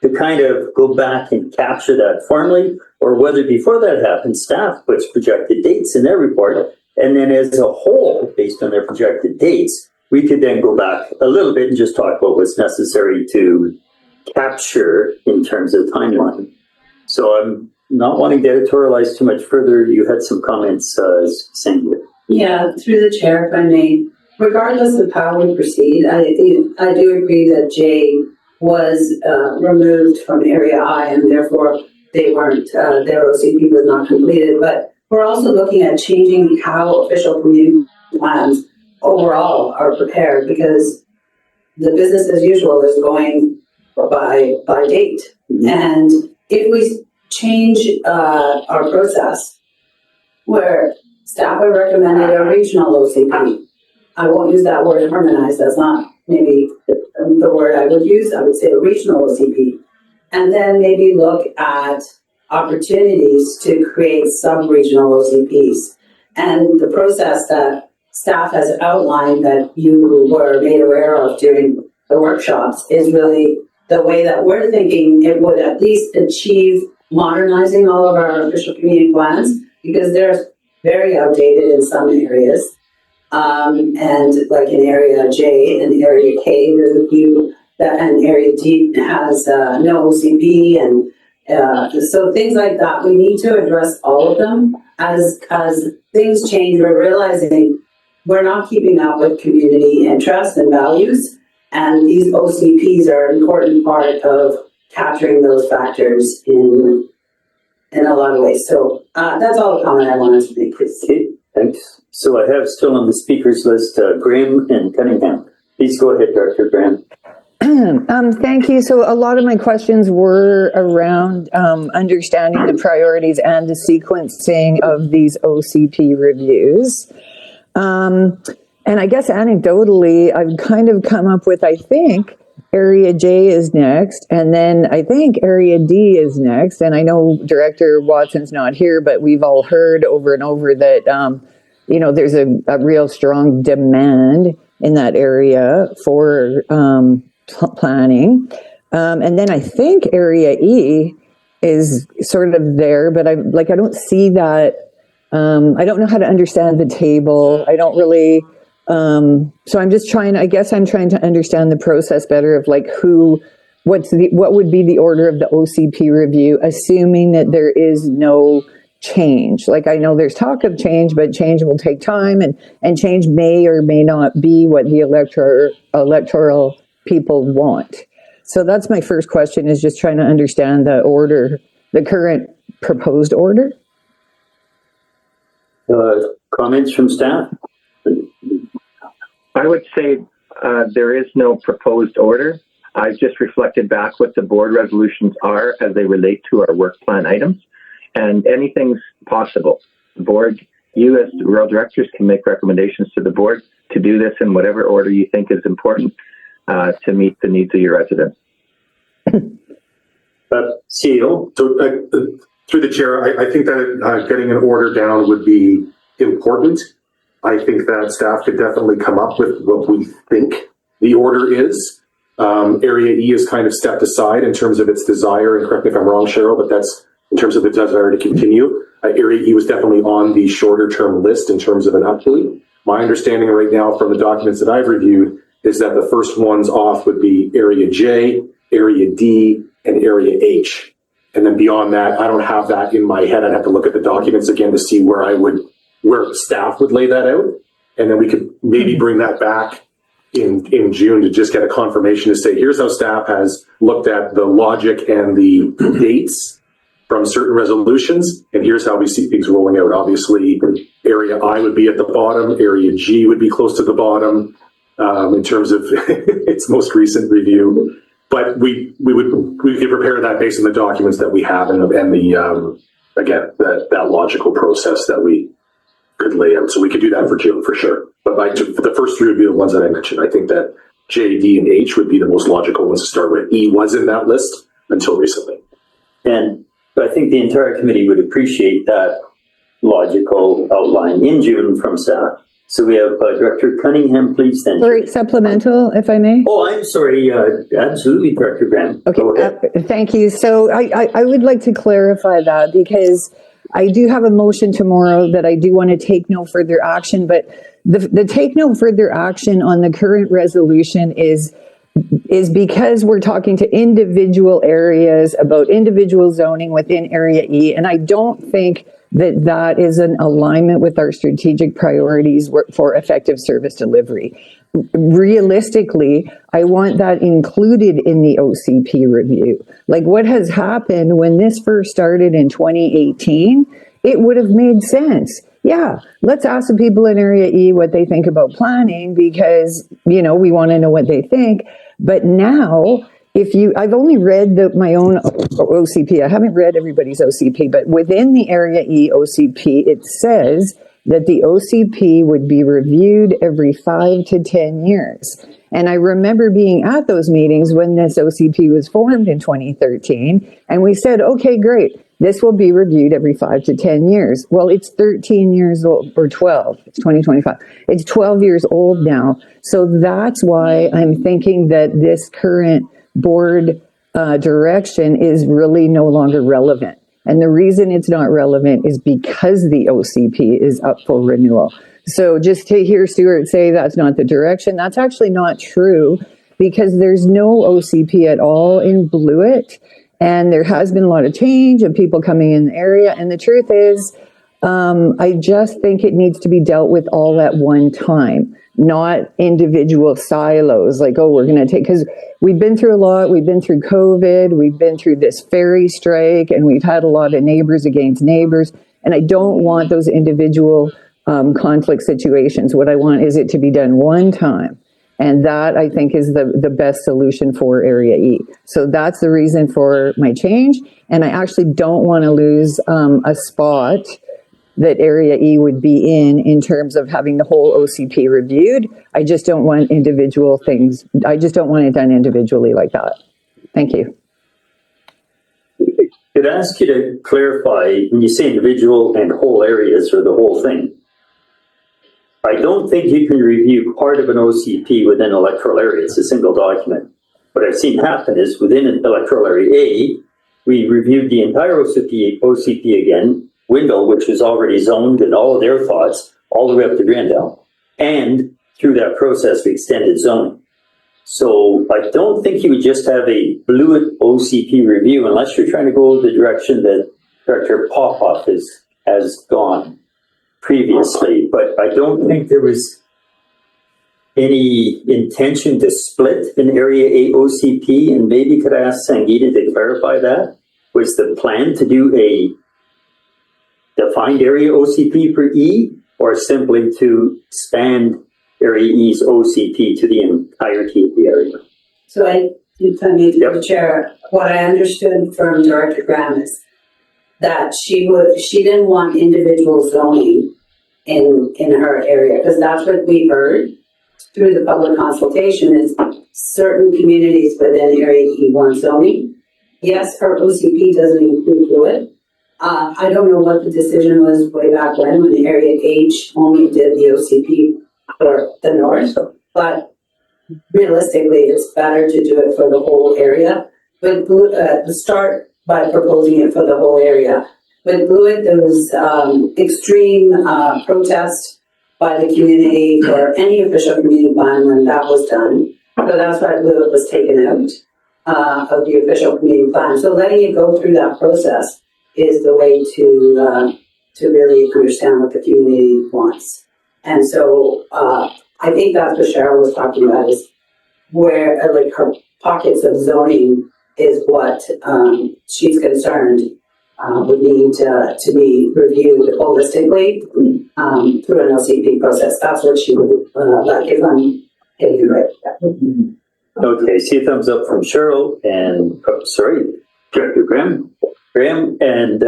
to kind of go back and capture that formally, or whether before that happens, staff puts projected dates in their report, and then as a whole, based on their projected dates, we could then go back a little bit and just talk about what's necessary to capture in terms of timeline. So I'm not wanting to editorialize too much further. You had some comments saying that. Yeah, through the chair, if I may, regardless of how we proceed, I do agree that J was removed from area I, and therefore they weren't, their OCP was not completed. But we're also looking at changing how official community plans overall are prepared, because the business as usual is going by date. And if we change our process where staff have recommended a regional OCP, I won't use that word harmonized, that's not maybe the word I would use, I would say a regional OCP. And then maybe look at opportunities to create sub-regional OCPs. And the process that staff has outlined that you were made aware of during the workshops is really the way that we're thinking it would at least achieve modernizing all of our official community plans, because they're very outdated in some areas. And like in area J and area K, there's a few that, and area D has no OCP, and so things like that. We need to address all of them as things change. We're realizing we're not keeping up with community interests and values, and these OCPs are an important part of capturing those factors in a lot of ways. So that's all the comment I wanted to make. Okay, thanks. So I have still on the speakers list Graham and Cunningham. Please go ahead, Dr. Graham. Thank you. So a lot of my questions were around understanding the priorities and the sequencing of these OCP reviews. And I guess anecdotally, I've kind of come up with, I think, Area J is next, and then I think Area D is next. And I know Director Watson's not here, but we've all heard over and over that, you know, there's a real strong demand in that area for planning. And then I think Area E is sort of there, but I don't see that. I don't know how to understand the table. I don't really. So I'm just trying, I guess I'm trying to understand the process better of like what would be the order of the OCP review, assuming that there is no change. Like I know there's talk of change, but change will take time, and change may or may not be what the electoral people want. So that's my first question, is just trying to understand the order, the current proposed order. Comments from staff? I would say there is no proposed order. I've just reflected back what the board resolutions are as they relate to our work plan items, and anything's possible. The board, you as the rural directors can make recommendations to the board to do this in whatever order you think is important to meet the needs of your residents. CEO? So through the chair, I think that getting an order down would be important. I think that staff could definitely come up with what we think the order is. Area E is kind of stepped aside in terms of its desire, and correct me if I'm wrong, Cheryl, but that's in terms of the desire to continue. Area E was definitely on the shorter term list in terms of an update. My understanding right now from the documents that I've reviewed is that the first ones off would be Area J, Area D, and Area H. And then beyond that, I don't have that in my head. I'd have to look at the documents again to see where staff would lay that out. And then we could maybe bring that back in June to just get a confirmation to say, here's how staff has looked at the logic and the dates from certain resolutions, and here's how we see things rolling out. Obviously, Area I would be at the bottom, Area G would be close to the bottom in terms of its most recent review. But we could prepare that based on the documents that we have and the again that logical process that we could lay out. So we could do that for June for sure. But the first three would be the ones that I mentioned. I think that J, D, and H would be the most logical ones to start with. E was in that list until recently. And I think the entire committee would appreciate that logical outline in June from staff. So we have Director Cunningham, please, then. Sorry, supplemental, if I may. Oh, I'm sorry. Absolutely, Director Graham. Okay, Go ahead. thank you. So I would like to clarify that because I do have a motion tomorrow that I do want to take no further action, but the take no further action on the current resolution is because we're talking to individual areas about individual zoning within Area E, and I don't think that is an alignment with our strategic priorities for effective service delivery. Realistically, I want that included in the OCP review. Like what has happened when this first started in 2018, it would have made sense. Yeah, let's ask the people in Area E what they think about planning because, we want to know what they think. But now, I've only read my own OCP. I haven't read everybody's OCP, but within the Area E OCP, it says that the OCP would be reviewed every 5 to 10 years. And I remember being at those meetings when this OCP was formed in 2013, and we said, okay, great, this will be reviewed every 5 to 10 years. Well, it's 13 years old, or 12, it's 2025. It's 12 years old now. So that's why I'm thinking that this current board direction is really no longer relevant. And the reason it's not relevant is because the OCP is up for renewal. So just to hear Stuart say that's not the direction, that's actually not true because there's no OCP at all in Blewett. And there has been a lot of change and people coming in the area. And the truth is, I just think it needs to be dealt with all at one time, not individual silos. Like, oh, we're going to take, because we've been through a lot. We've been through COVID. We've been through this ferry strike, and we've had a lot of neighbors against neighbors. And I don't want those individual conflict situations. What I want is it to be done one time. And that, I think, is the best solution for Area E. So that's the reason for my change. And I actually don't want to lose a spot that Area E would be in terms of having the whole OCP reviewed. I just don't want individual things. I just don't want it done individually like that. Thank you. Could I ask you to clarify when you say individual and whole areas or the whole thing? I don't think you can review part of an OCP within electoral area. It's a single document. What I've seen happen is within an electoral area A, we reviewed the entire OCP again, Windle, which was already zoned and all of their thoughts, all the way up to Grandel. And through that process, we extended zoning. So I don't think you would just have a Blewett OCP review unless you're trying to go the direction that Director Popoff has gone previously. But I don't think there was any intention to split an Area A OCP. And maybe could I ask Sangeeta to clarify that? Was the plan to do a defined area OCP for E, or simply to expand Area E's OCP to the entirety of the area? So if I may, through the chair, what I understood from Director Graham is that she didn't want individual zoning in her area, because that's what we heard through the public consultation is certain communities within Area E1 zoning. Yes, her OCP doesn't include Blewett. I don't know what the decision was way back when the Area H only did the OCP for the north, but realistically, it's better to do it for the whole area. But start by proposing it for the whole area. With Blewett, there was extreme protest by the community for any official community plan when that was done. So that's why Blewett was taken out of the official community plan. So letting it go through that process is the way to really understand what the community wants. And so I think that's what Cheryl was talking about, is where like her pockets of zoning is what she's concerned would need to be reviewed holistically through an LCP process. That's what she would like, if I'm getting it right. Okay, see a thumbs up from Cheryl and, Director Graham. Graham and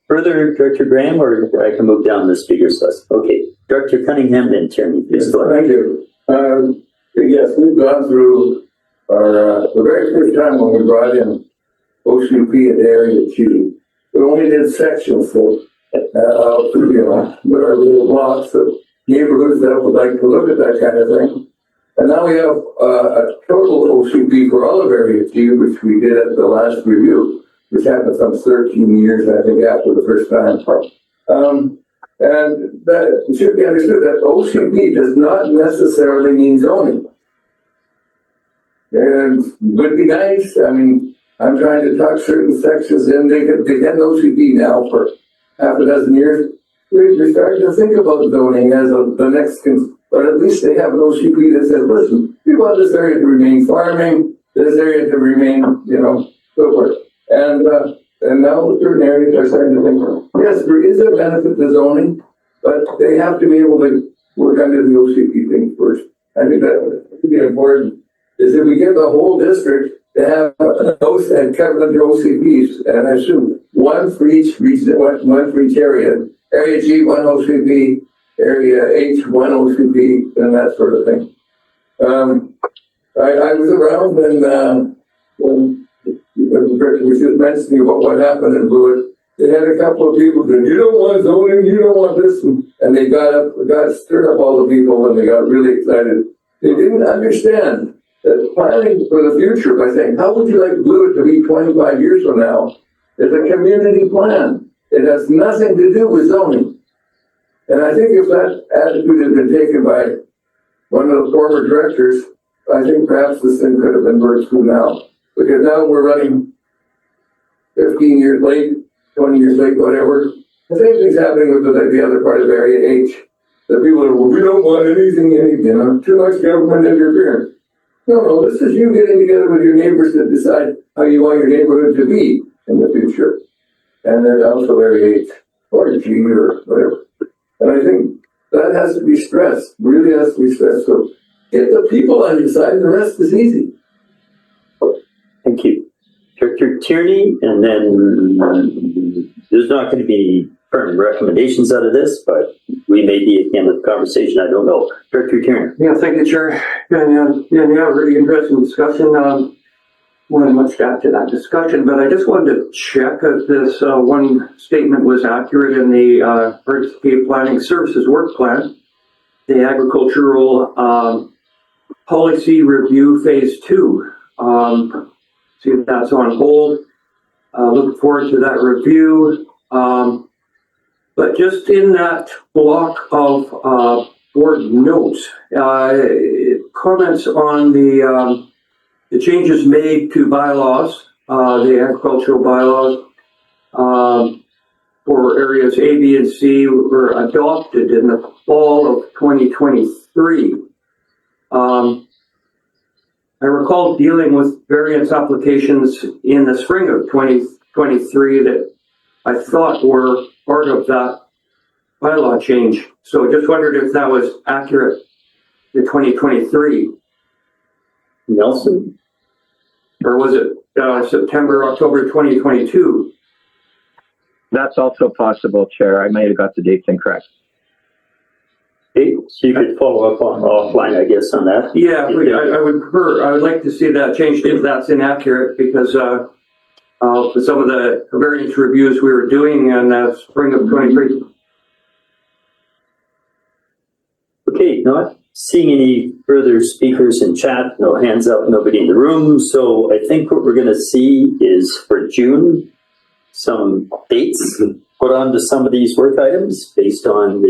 further, Director Graham, or I can move down the speakers list. Okay, Dr. Cunningham, then Tierney, please go ahead. Thank you. Yes, we've gone through our, the very first time when we brought in OCP at Area G, we only did sections of, you know, what are little blocks of neighborhoods that would like to look at that kind of thing. And now we have a total OCP for all of Area G, which we did at the last review, which happened some 13 years, I think, after the first time. And that it should be understood that OCP does not necessarily mean zoning. And it would be nice, I mean, I'm trying to talk certain sections in, they had OCP now for half a dozen years. We're starting to think about zoning as the next, but at least they have an OCP that says, listen, we want this area to remain farming, this area to remain, you know, so forth. And now certain areas are starting to think, yes, there is a benefit to zoning, but they have to be able to work under the OCP thing first. I think that would be important, is if we get the whole district to have those and cover under OCPs, and I assume one for each region, one for each area. Area G, one OCP, Area H, one OCP, and that sort of thing. I was around when Rick was just mentioning about what happened in Blewett. They had a couple of people that, you don't want zoning, you don't want this, and they got stirred up all the people and they got really excited. They didn't understand that planning for the future by saying, how would you like Blewett to be 25 years from now? It's a community plan. It has nothing to do with zoning. And I think if that attitude had been taken by one of the former directors, I think perhaps this thing could have been worked through now. Because now we're running 15 years late, 20 years late, whatever. The same thing's happening with the other part of Area H. The people are, well, we don't want anything, you know, too much government interference. No, this is you getting together with your neighbors to decide how you want your neighborhood to be in the future. And then also Area H, or G, or whatever. And I think that has to be stressed, really has to be stressed. So get the people on your side and the rest is easy. Thank you. Director Tierney, and then there's not going to be firm recommendations out of this, but we may be at the end of the conversation. I don't know. Director Tierney. Yeah, thank you, Chair. Yeah, really interesting discussion. Wasn't much after that discussion, but I just wanted to check if this one statement was accurate in the RCP Planning Services Work Plan, the Agricultural Policy Review Phase 2. See if that's on hold. Looking forward to that review. But just in that block of board notes, comments on the changes made to bylaws, the agricultural bylaws for areas A, B, and C were adopted in the fall of 2023. I recall dealing with variance applications in the spring of 2023 that I thought were part of that bylaw change. So I just wondered if that was accurate in 2023. Nelson? Or was it September, October 2022? That's also possible, Chair. I might have got the dates incorrect. Okay, so you could follow up on offline, I guess, on that. Yeah, I would prefer, I would like to see that changed if that's inaccurate, because for some of the variance reviews we were doing in spring of 23. Okay, not seeing any further speakers in chat, no hands up, nobody in the room. So I think what we're going to see is for June, some dates put onto some of these work items based on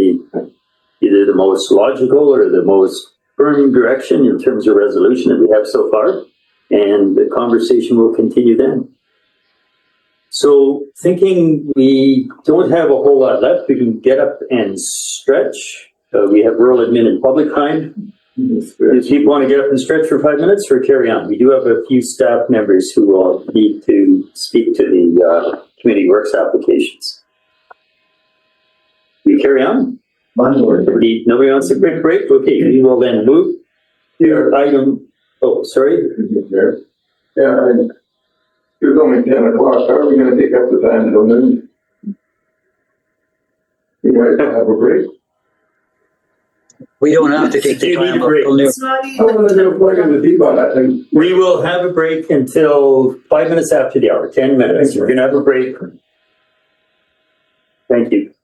either the most logical or the most firm direction in terms of resolution that we have so far. And the conversation will continue then. So thinking we don't have a whole lot left, we can get up and stretch. We have rural admin and public time. If people want to get up and stretch for 5 minutes or carry on, we do have a few staff members who will need to speak to the community works applications. We carry on? Nobody wants a quick break? Okay, we will then move to item. Oh, sorry. Yeah, it's only 10 o'clock. How are we going to take up the time till noon? You might have a break. We don't have to take the You need time a up break. till noon. How long is it plug in the deep on that thing? We will have a break until 5 minutes after the hour, 10 minutes. We're gonna have a break. Thank you.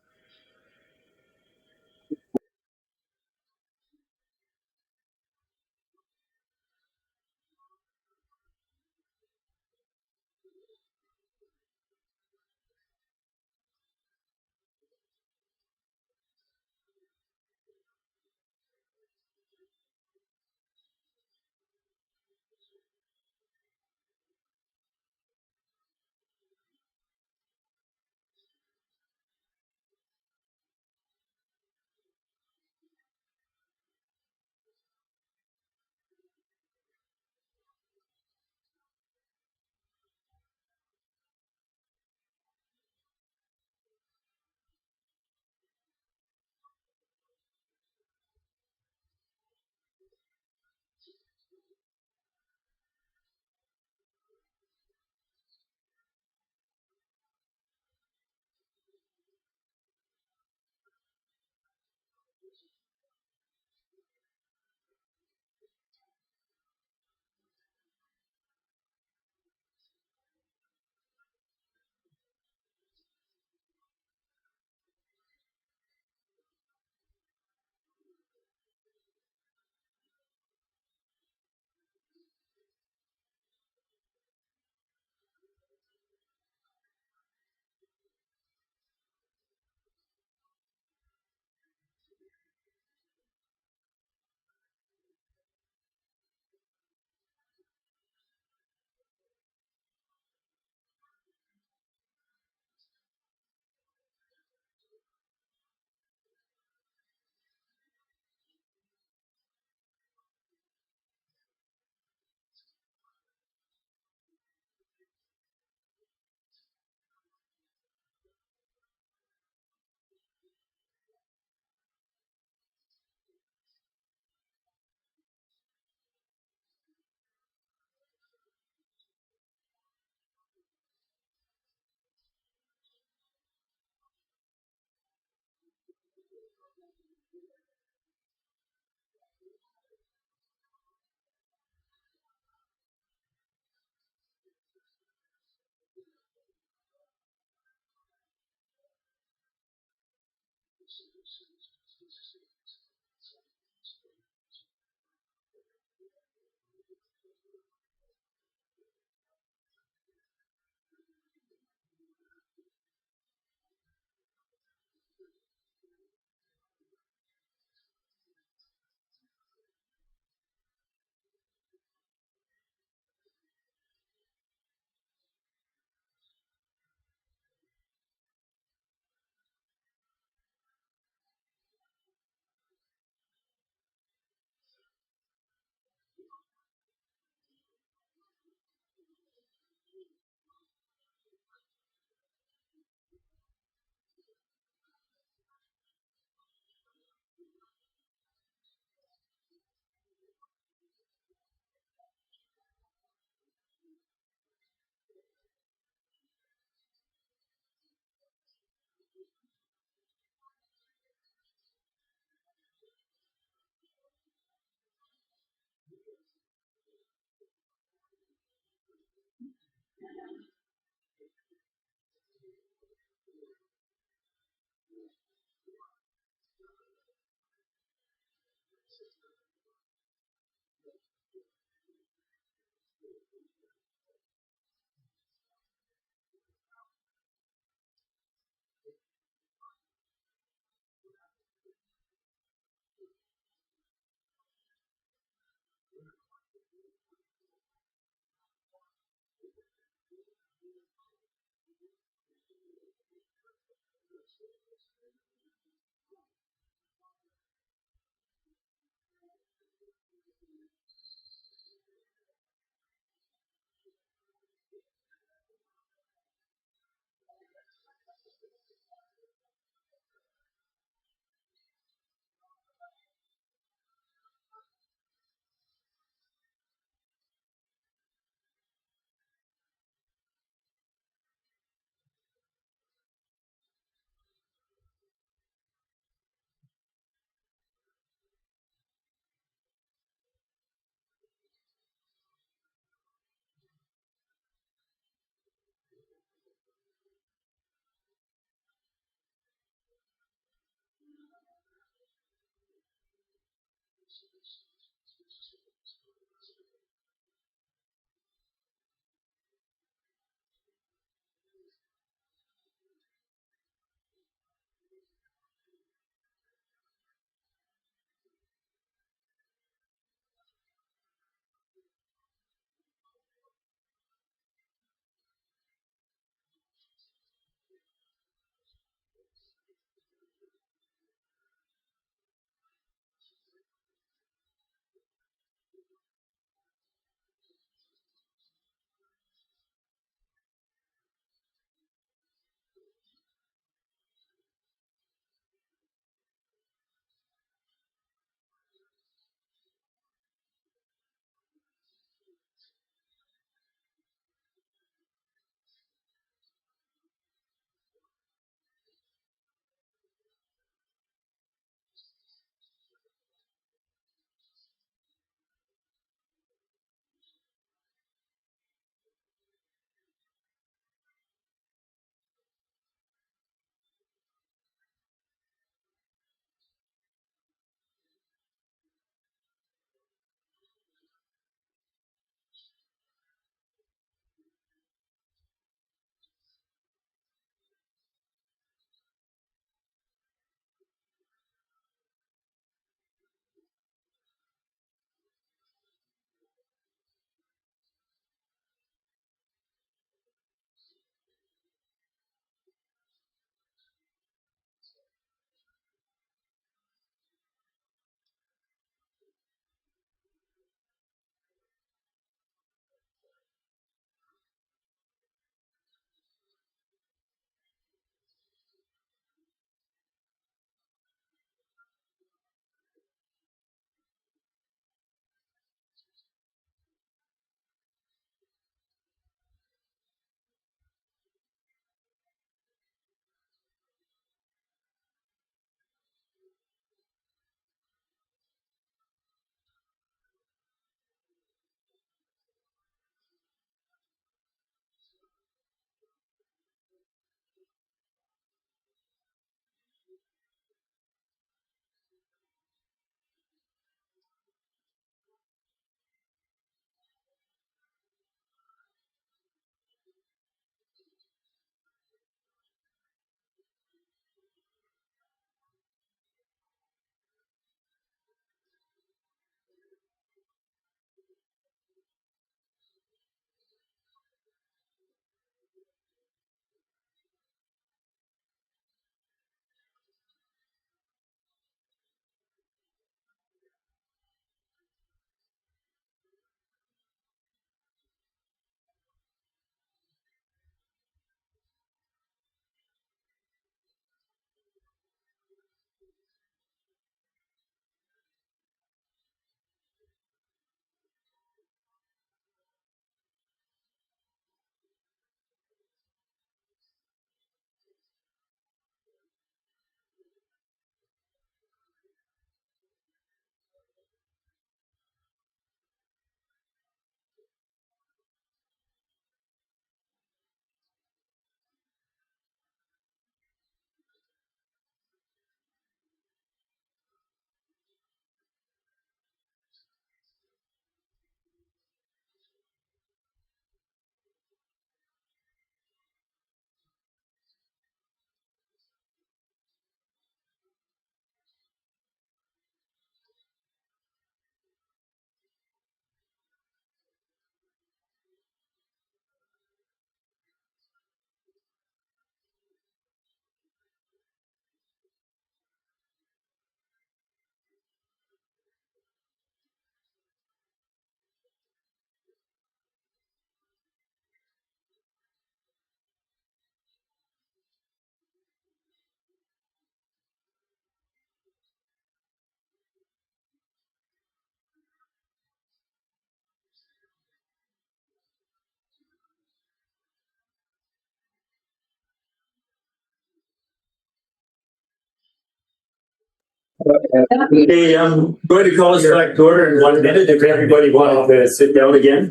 Okay, I'm going to call us back to order in 1 minute if everybody wanted to sit down again.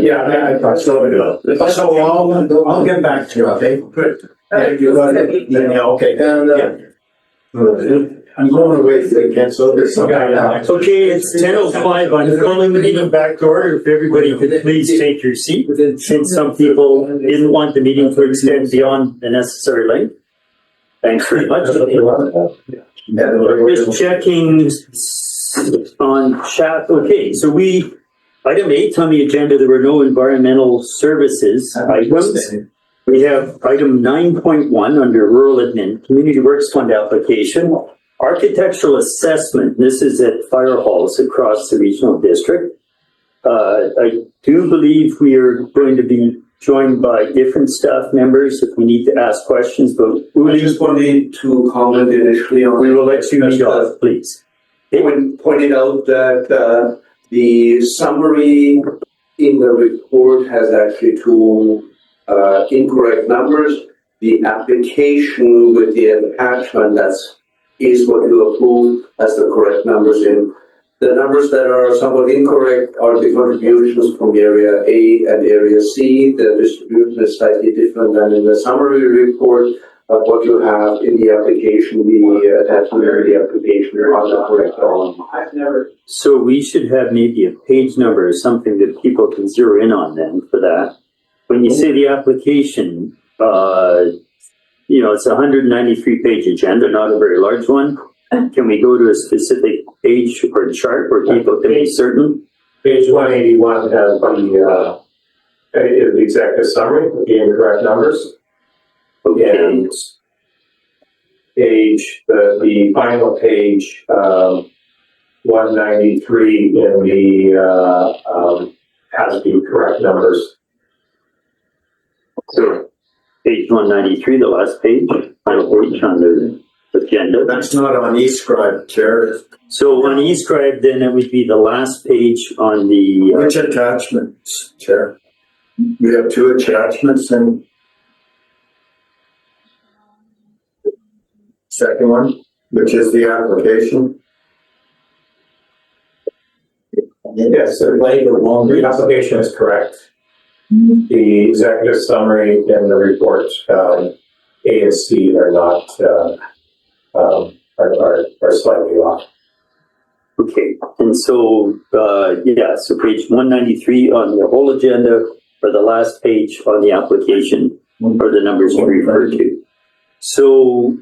Yeah, I thought so. So I'll get back to you, okay? Good. Thank you. Yeah, okay. I'm going away again, so there's some. Okay, it's 10:05. I'm calling the meeting back to order. If everybody could please take your seat, since some people didn't want the meeting to extend beyond the necessary length. Thanks very much. Just checking on chat. Okay, so item 8 on the agenda, there were no environmental services items. We have item 9.1 under rural admin, community works fund application, architectural assessment. This is at fire halls across the regional district. I do believe we are going to be joined by different staff members if we need to ask questions, but I just wanted to comment initially on. we will let you lead off, please. Pointed out that the summary in the report has actually two incorrect numbers. The application with the attachment is what you approve as the correct numbers in. The numbers that are somewhat incorrect are the contributions from area A and area C. The distribution is slightly different than in the summary report. But what you have in the application, the attachment of the application are the correct one. So we should have maybe a page number or something that people can zero in on then for that. When you say the application, it's a 193-page agenda, not a very large one. Can we go to a specific page or chart where people can be certain? Page 181 has the executive summary, the incorrect numbers. Okay. And the final page, 193 in the, has the correct numbers. So page 193, the last page, final page on the agenda. That's not on eScribe, Chair. So on eScribe, then it would be the last page on the. Which attachments, Chair? We have two attachments and second one, which is the application. Yes, the application is correct. The executive summary and the report, A and C are not, are slightly off. Okay, and so, so page 193 on the whole agenda, or the last page on the application, are the numbers you refer to. So,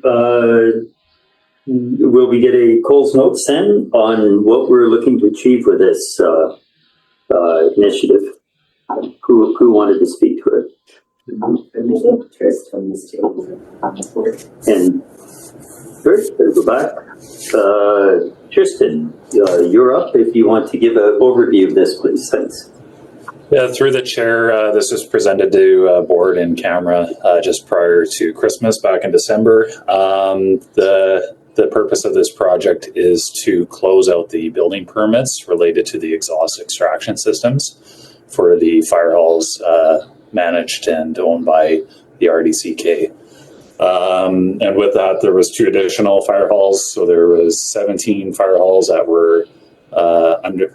will we get a Coles Notes then on what we're looking to achieve with this initiative? Who wanted to speak to it? And first, go back. Tristan, you're up if you want to give an overview of this, please. Thanks. Yeah, through the chair, this was presented to board in camera just prior to Christmas back in December. The purpose of this project is to close out the building permits related to the exhaust extraction systems for the fire halls managed and owned by the RDCK. And with that, there was 2 additional fire halls. So there was 17 fire halls that were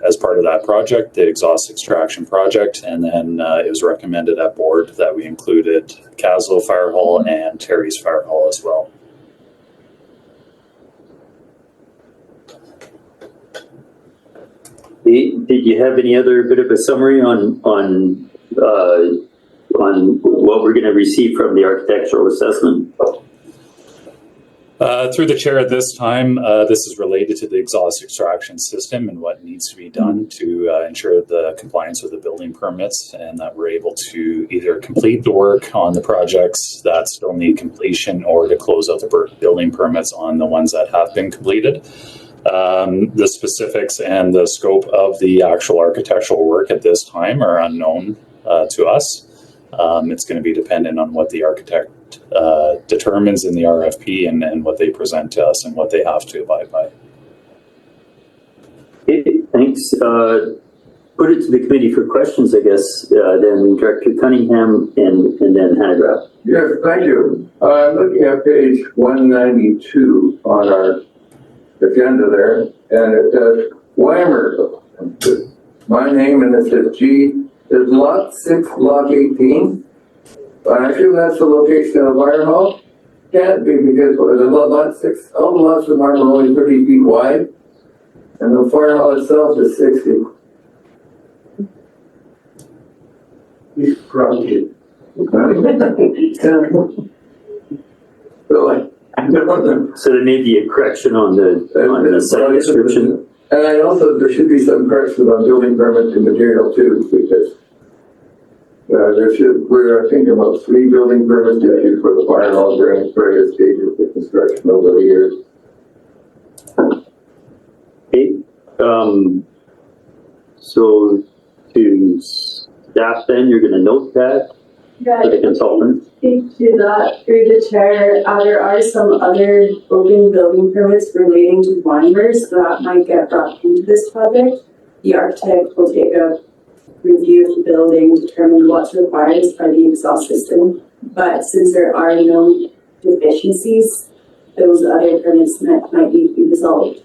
as part of that project, the exhaust extraction project. And then it was recommended at board that we included Caslow Fire Hall and Terry's Fire Hall as well. Did you have any other bit of a summary on what we're going to receive from the architectural assessment? Through the chair at this time, this is related to the exhaust extraction system and what needs to be done to ensure the compliance with the building permits, and that we're able to either complete the work on the projects that still need completion or to close out the building permits on the ones that have been completed. The specifics and the scope of the actual architectural work at this time are unknown to us. It's going to be dependent on what the architect determines in the RFP and what they present to us and what they have to abide by. Okay, thanks. put it to the committee for questions, I guess, then Director Cunningham and then Hanegraaff. Yes, thank you. Looking at page 192 on our agenda there, and it says Weimer. My name, and it says G, is lot 6, lot 18. And I assume that's the location of the fire hall? Can't be, because the lot 6, all the lots of Weimer are only 30 feet wide, and the fire hall itself is 60. He's probably. So there may be a correction on the site description. And I also, there should be some corrections on building permits and material too, because we're thinking about 3 building permits issued for the fire hall during its various stages of construction over the years. Okay, so to staff then, you're gonna note that Yeah, for the consultant? speak to that through the chair. There are some other building permits relating to Weimers that might get brought into this project. The architect will take a review of the building, determine what's required as part of the exhaust system. But since there are no deficiencies, those other permits might need to be resolved.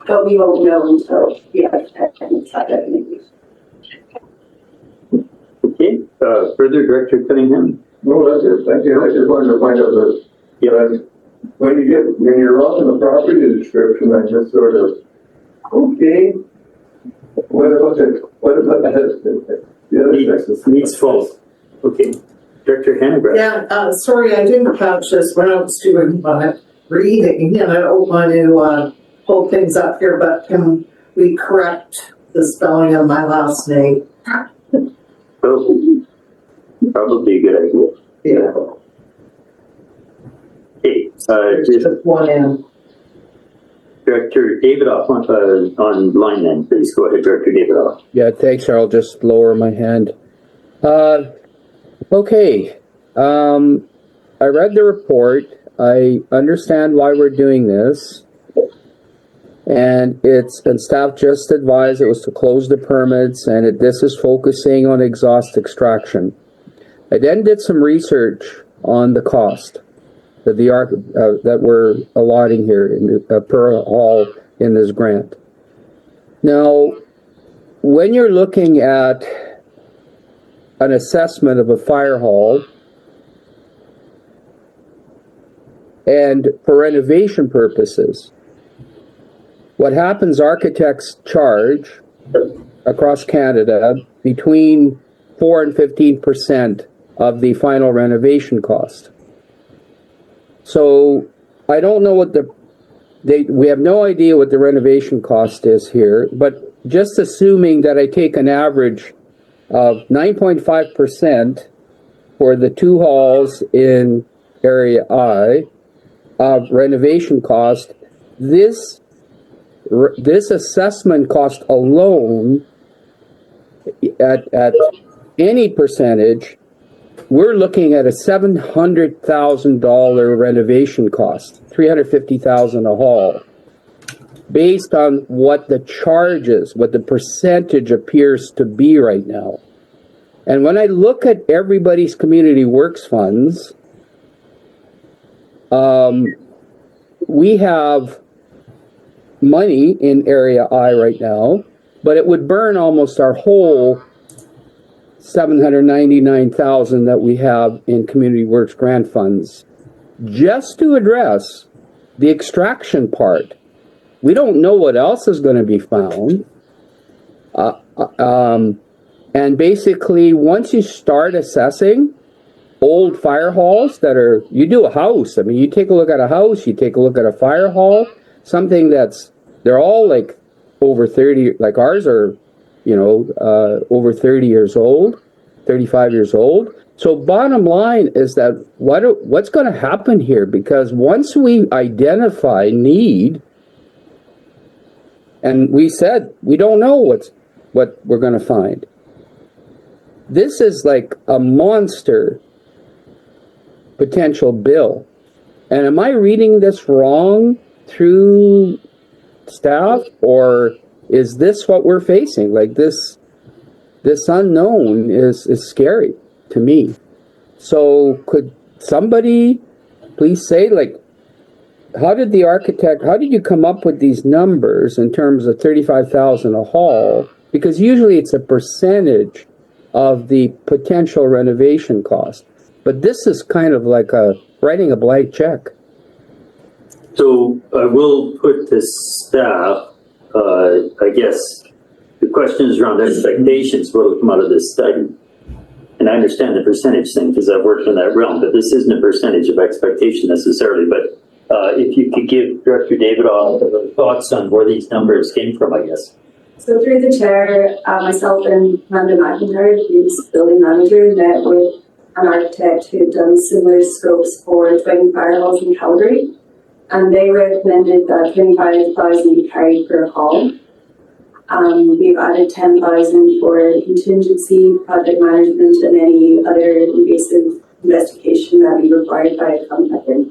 But we won't know until the architect makes that recommendation. Okay, further, Director Cunningham? No, that's it. Thank you. I just wanted to find out that, when you're on the property description, I just sort of, okay, what about the other sections? Needs false. Okay, Director Hanegraaff? Yeah, sorry, I didn't catch this when I was doing my reading, and I don't want to hold things up here, but can we correct the spelling of my last name? Oh, probably a good idea. Yeah. Okay, Just one in. Director Davidoff on line then, please go ahead, Director Davidoff. Yeah, thanks. I'll just lower my hand. Okay. I read the report. I understand why we're doing this. And staff just advised it was to close the permits, and this is focusing on exhaust extraction. I then did some research on the cost that we're allotting here per hall in this grant. Now, when you're looking at an assessment of a fire hall, and for renovation purposes, what happens, architects charge across Canada between 4 and 15% of the final renovation cost. So I don't know what we have no idea what the renovation cost is here, but just assuming that I take an average of 9.5% for the 2 halls in Area I of renovation cost, this assessment cost alone at any percentage, we're looking at a $700,000 renovation cost, $350,000 a hall, based on what the charges, what the percentage appears to be right now. And when I look at everybody's community works funds, we have money in Area I right now, but it would burn almost our whole $799,000 that we have in Community Works grant funds just to address the extraction part. We don't know what else is going to be found. And basically, once you start assessing old fire halls you do a house. I mean, you take a look at a house, you take a look at a fire hall, something they're all like over 30, like ours are, over 30 years old, 35 years old. So bottom line is that what's going to happen here? Because once we identify need, and we said we don't know what we're going to find. This is like a monster potential bill. And am I reading this wrong through staff, or is this what we're facing? Like this unknown is scary to me. So could somebody please say, like, how did you come up with these numbers in terms of 35,000 a hall? Because usually it's a percentage of the potential renovation cost. But this is kind of like writing a blank check. So I will put to staff, I guess, the question is around expectations, what will come out of this study. And I understand the percentage thing because I've worked in that realm, but this isn't a percentage of expectation necessarily. But if you could give Director Davidoff thoughts on where these numbers came from, I guess. So through the chair, myself and Amanda McIntyre, who's building manager, met with an architect who had done similar scopes for twin fire halls in Calgary. And they recommended that 25,000 be carried per hall. We've added 10,000 for contingency, project management, and any other invasive investigation that be required by a contractor.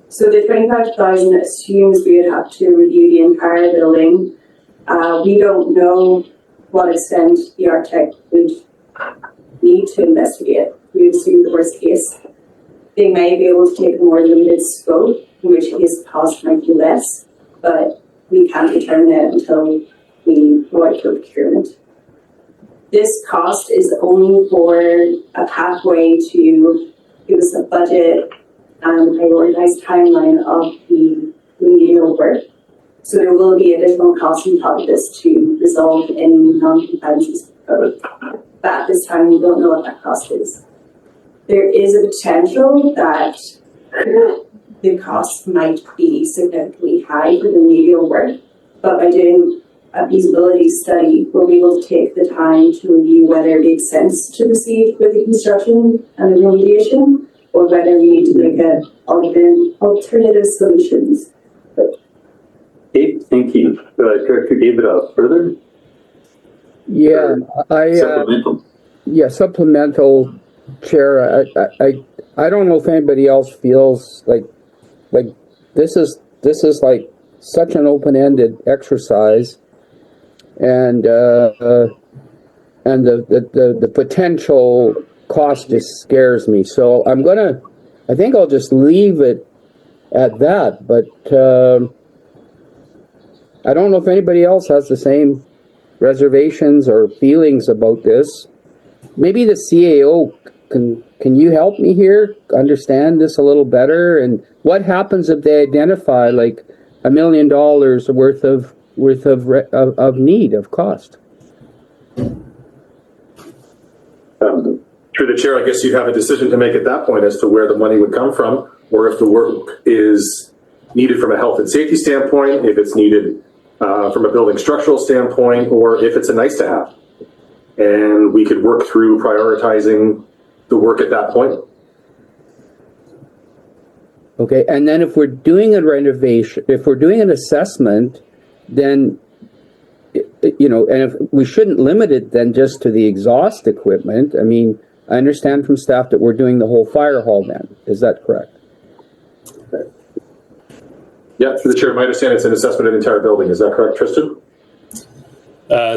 So the 25,000 assumes we would have to review the entire building. We don't know what extent the architect would need to investigate. We assume the worst case. They may be able to take a more limited scope, in which case the cost might be less, but we can't determine it until we go out for procurement. This cost is only for a pathway to give us a budget and prioritized timeline of the remedial work. So there will be additional costs on top of this to resolve any non-compliances. But at this time, we don't know what that cost is. There is a potential that the cost might be significantly high for the remedial work, but by doing a feasibility study, we'll be able to take the time to review whether it makes sense to proceed with the construction and the remediation, or whether we need to look at alternative solutions. Okay, thank you. Director Davidoff, further? Yeah, Supplemental. Supplemental, Chair. I don't know if anybody else feels like this is like such an open-ended exercise, and the potential cost just scares me. So I think I'll just leave it at that. But I don't know if anybody else has the same reservations or feelings about this. Maybe the CAO can you help me here understand this a little better? And what happens if they identify like $1 million worth of need, of cost? Through the chair, I guess you'd have a decision to make at that point as to where the money would come from, or if the work is needed from a health and safety standpoint, if it's needed from a building structural standpoint, or if it's a nice to have. And we could work through prioritizing the work at that point. Okay, and then if we're doing a renovation, if we're doing an assessment, then, you know, and if we shouldn't limit it then just to the exhaust equipment. I mean, I understand from staff that we're doing the whole fire hall then. Is that correct? Yeah, through the chair, my understanding it's an assessment of the entire building. Is that correct, Tristan?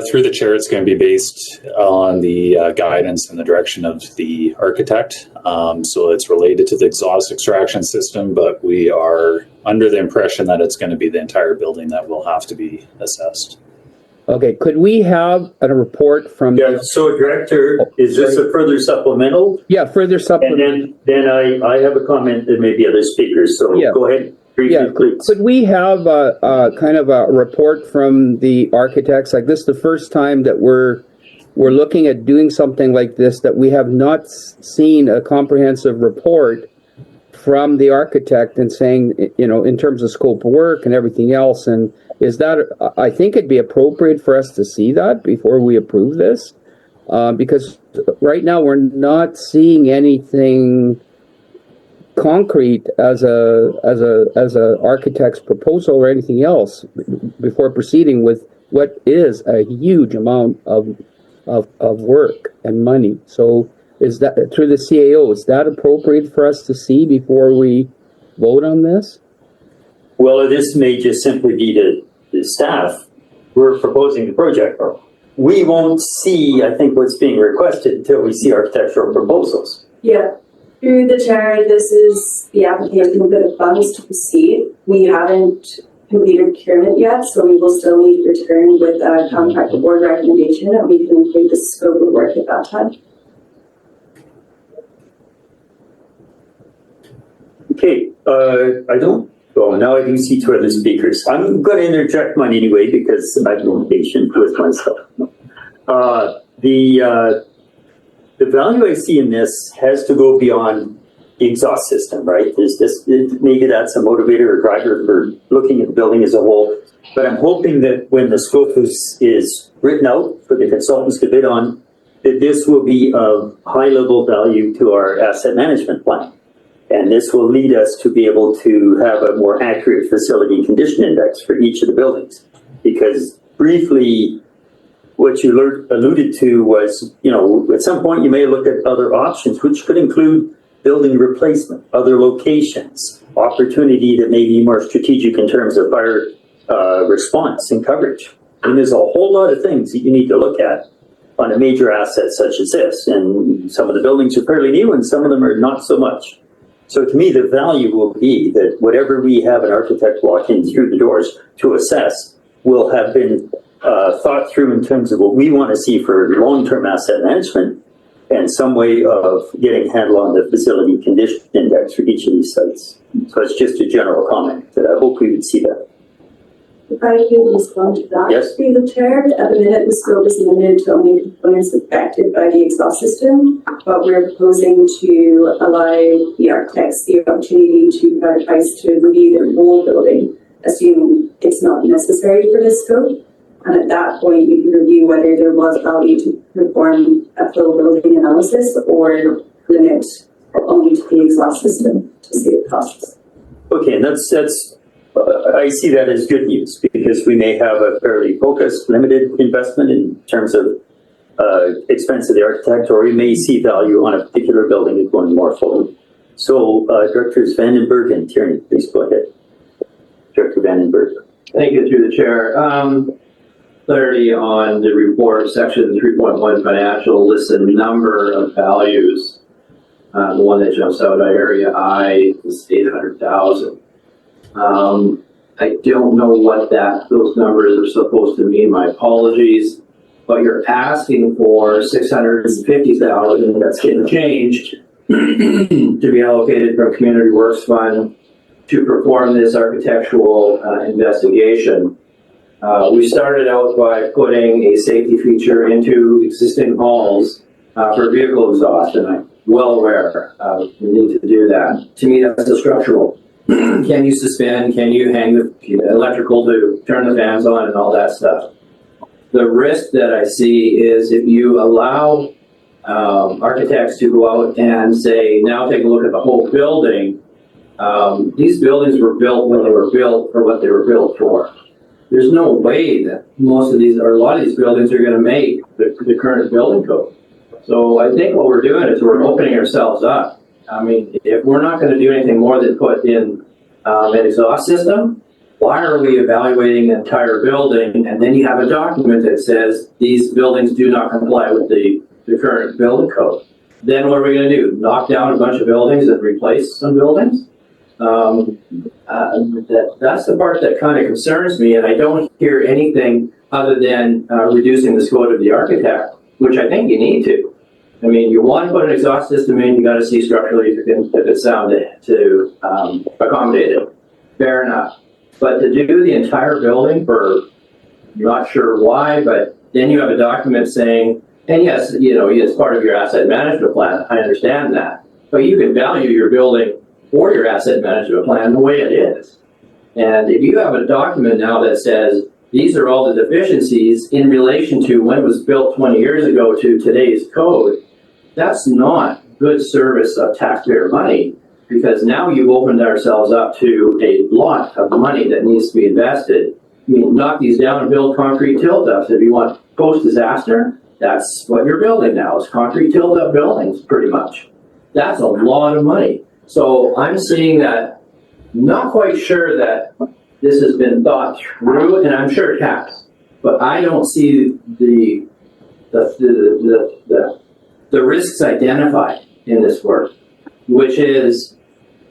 Through the chair, it's going to be based on the guidance and the direction of the architect. So it's related to the exhaust extraction system, but we are under the impression that it's going to be the entire building that will have to be assessed. Okay, could we have a report from... Yeah, so Director, is this a further supplemental? Yeah, further supplemental. And then I have a comment and maybe other speakers, so Yeah. go ahead. Yeah, could we have a kind of a report from the architects? Like, this is the first time that we're looking at doing something like this, that we have not seen a comprehensive report from the architect and saying, you know, in terms of scope of work and everything else. And is that, I think it'd be appropriate for us to see that before we approve this, because right now we're not seeing anything concrete as a architect's proposal or anything else before proceeding with what is a huge amount of work and money. So is that, through the CAO, is that appropriate for us to see before we vote on this? Well, this may just simply be the staff we're proposing the project. We won't see, I think, what's being requested until we see architectural proposals. Yeah, through the chair, this is the application for the funds to proceed. We haven't completed procurement yet, so we will still need to return with a contract board recommendation, and we can include the scope of work at that time. Okay, now I do see two other speakers. I'm going to interject mine anyway because I have no patience with myself. The value I see in this has to go beyond the exhaust system, right? There's this, maybe that's a motivator or driver for looking at the building as a whole. But I'm hoping that when the scope is written out for the consultants to bid on, that this will be of high level value to our asset management plan. And this will lead us to be able to have a more accurate facility condition index for each of the buildings. Because briefly, what you alluded to was, at some point you may look at other options, which could include building replacement, other locations, opportunity that may be more strategic in terms of fire response and coverage. And there's a whole lot of things that you need to look at on a major asset such as this. And some of the buildings are fairly new and some of them are not so much. So to me, the value will be that whatever we have an architect walk in through the doors to assess will have been thought through in terms of what we want to see for long-term asset management and some way of getting a handle on the facility condition index for each of these sites. So it's just a general comment that I hope we would see that. If I could respond to that, yes, through the chair, at the minute the scope is limited to only components affected by the exhaust system, but we're proposing to allow the architects the opportunity to provide advice to review their whole building, assuming it's not necessary for this scope. And at that point, we can review whether there was value to perform a full building analysis or limit only to the exhaust system to save costs. Okay, and that's I see that as good news because we may have a fairly focused, limited investment in terms of expense of the architect, or we may see value on a particular building and going more forward. So, Directors Vandenberg and Tierney, please go ahead. Director Vandenberg. Thank you, through the chair. Clarity on the report, section 3.1 financial lists a number of values. The one that jumps out at area I is 800,000. I don't know what those numbers are supposed to mean. My apologies, but you're asking for 650,000. That's getting changed to be allocated from Community Works Fund to perform this architectural investigation. We started out by putting a safety feature into existing halls for vehicle exhaust, and I'm well aware we need to do that. To me, that's a structural. Can you suspend? Can you hang the electrical to turn the fans on and all that stuff? The risk that I see is if you allow architects to go out and say, now take a look at the whole building. These buildings were built when they were built for what they were built for. There's no way that most of these, or a lot of these buildings are going to make the current building code. So I think what we're doing is we're opening ourselves up. I mean, if we're not going to do anything more than put in an exhaust system, why are we evaluating the entire building? And then you have a document that says these buildings do not comply with the current building code. Then what are we going to do? Knock down a bunch of buildings and replace some buildings? That's the part that kind of concerns me, and I don't hear anything other than reducing the scope of the architect, which I think you need to. I mean, you want to put an exhaust system in, you got to see structurally if it's sound to accommodate it. Fair enough. But to do the entire building for, I'm not sure why, but then you have a document saying, and yes, it's part of your asset management plan. I understand that. But you can value your building for your asset management plan the way it is. And if you have a document now that says, these are all the deficiencies in relation to when it was built 20 years ago to today's code, that's not good service of taxpayer money, because now you've opened ourselves up to a lot of money that needs to be invested. I mean, knock these down and build concrete tilt-ups. If you want post-disaster, that's what you're building now, is concrete tilt-up buildings, pretty much. That's a lot of money. So I'm seeing that, not quite sure that this has been thought through, and I'm sure it has. but I don't see the risks identified in this work, which is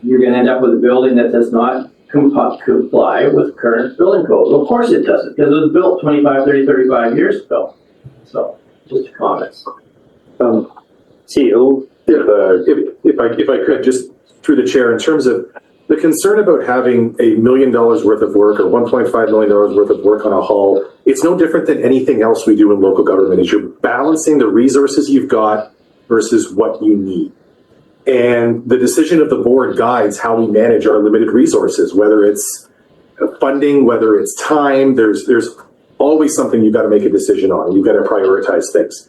you're going to end up with a building that does not comply with current building code. Of course it doesn't, because it was built 25, 30, 35 years ago. So, just comments. CEO, If I could, just through the chair, in terms of the concern about having $1 million worth of work or $1.5 million worth of work on a hall, it's no different than anything else we do in local government. Is you're balancing the resources you've got versus what you need. And the decision of the board guides how we manage our limited resources, whether it's funding, whether it's time. There's always something you've got to make a decision on. You've got to prioritize things.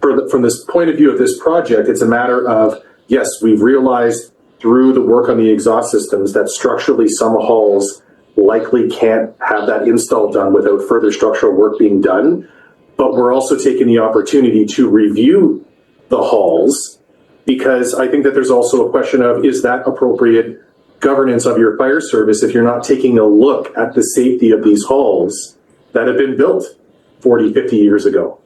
From this point of view of this project, it's a matter of, yes, we've realized through the work on the exhaust systems that structurally some halls likely can't have that install done without further structural work being done. But we're also taking the opportunity to review the halls, because I think that there's also a question of, is that appropriate governance of your fire service if you're not taking a look at the safety of these halls that have been built 40, 50 years ago?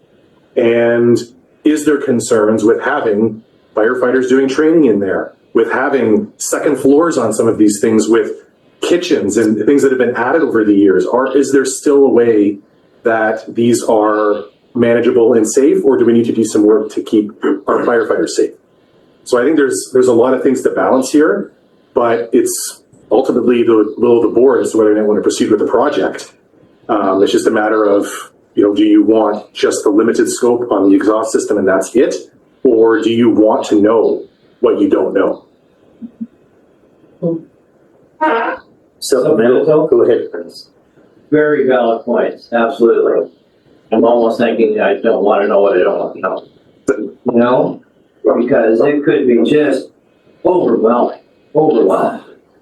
And is there concerns with having firefighters doing training in there, with having second floors on some of these things, with kitchens and things that have been added over the years? Or is there still a way that these are manageable and safe, or do we need to do some work to keep our firefighters safe? So I think there's a lot of things to balance here, but it's ultimately the will of the board as to whether or not want to proceed with the project. It's just a matter of, do you want just the limited scope on the exhaust system and that's it? Or do you want to know what you don't know? Supplemental, go ahead, Chris. Very valid points, absolutely. I'm almost thinking I don't want to know what I don't want to know. Because it could be just overwhelming.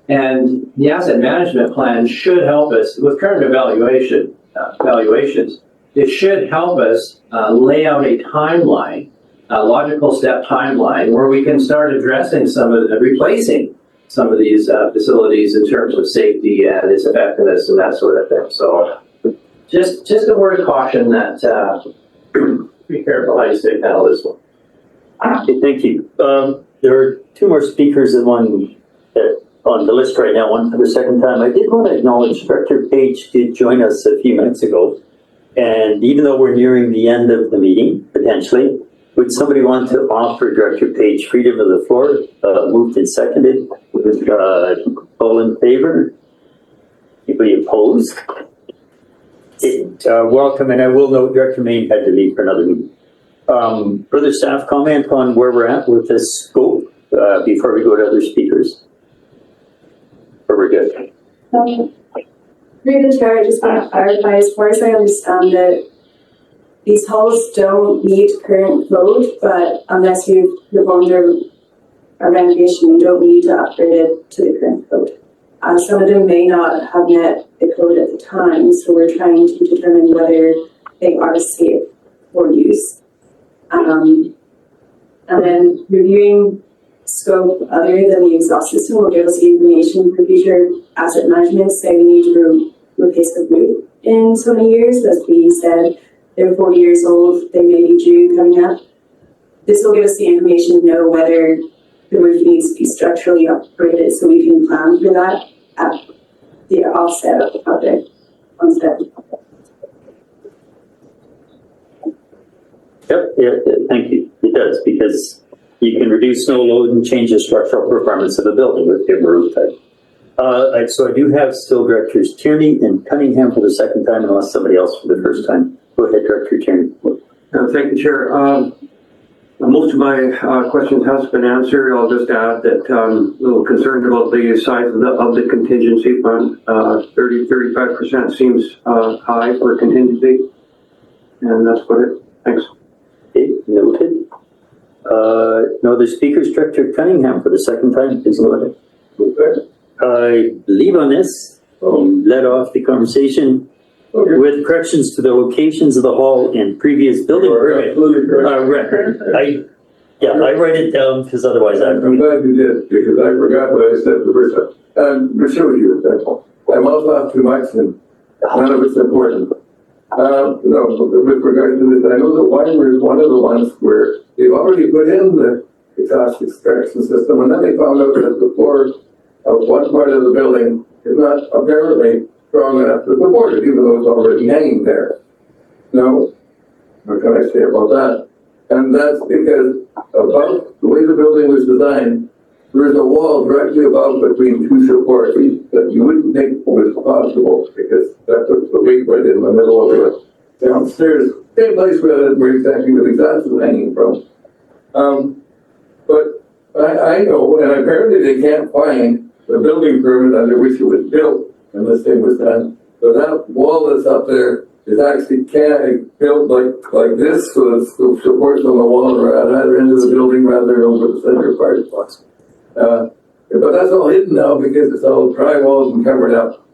And the asset management plan should help us with current valuations. It should help us lay out a timeline, a logical step timeline, where we can start addressing replacing some of these facilities in terms of safety and its effectiveness and that sort of thing. So, just a word of caution that be careful how you handle this one. Okay, thank you. There are two more speakers on the list right now, one for the second time. I did want to acknowledge Director Page did join us a few minutes ago. And even though we're nearing the end of the meeting, potentially, would somebody want to offer Director Page freedom of the floor? Moved and seconded. All in favor? Anybody opposed? Welcome, and I will note Director Main had to leave for another meeting. Further staff comment on where we're at with this scope before we go to other speakers? Or we're good? Through the chair, I just want to clarify, as far as I understand it, these halls don't meet current code, but unless you've performed a renovation, you don't need to upgrade it to the current code. Some of them may not have met the code at the time, so we're trying to determine whether they are safe for use. And then reviewing scope other than the exhaust system will give us the information for future asset management. Say we need to replace the roof in so many years, as we said, they're 40 years old, they may be due coming up. This will give us the information to know whether the roof needs to be structurally upgraded so we can plan for that at the offset of the project. Yep, thank you. It does, because you can reduce snow load and change the structural performance of the building with different roof type. So I do have still Directors Tierney and Cunningham for the second time, unless somebody else for the first time. Go ahead, Director Tierney. Thank you, Chair. Most of my questions has been answered. I'll just add that I'm a little concerned about the size of the contingency fund. 35% seems high for a contingency. And that's about it. Thanks. Okay, noted. No other speakers. Director Cunningham for the second time, please go ahead. I believe on this, led off the conversation with corrections to the locations of the hall and previous building permit record. I write it down because otherwise I'm glad you did, because I forgot what I said the first time. Pursue you, that's all. I mouth off too much and none of it's important. No, with regard to this, I know that Weimer is one of the ones where they've already put in the exhaust extraction system, and then they found out that the floor of one part of the building is not apparently strong enough to support it, even though it's already hanging there. No, what can I say about that? And that's because above the way the building was designed, there is a wall directly above between two supports that you wouldn't think was possible because that puts the weight right in the middle of it. Downstairs, same place where exactly the exhaust is hanging from. But I know, and apparently they can't find the building permit under which it was built when this thing was done. So that wall that's up there is actually built like this, so it's supports on the wall or at either end of the building rather than over the center part. But that's all hidden now because it's all drywall and covered up.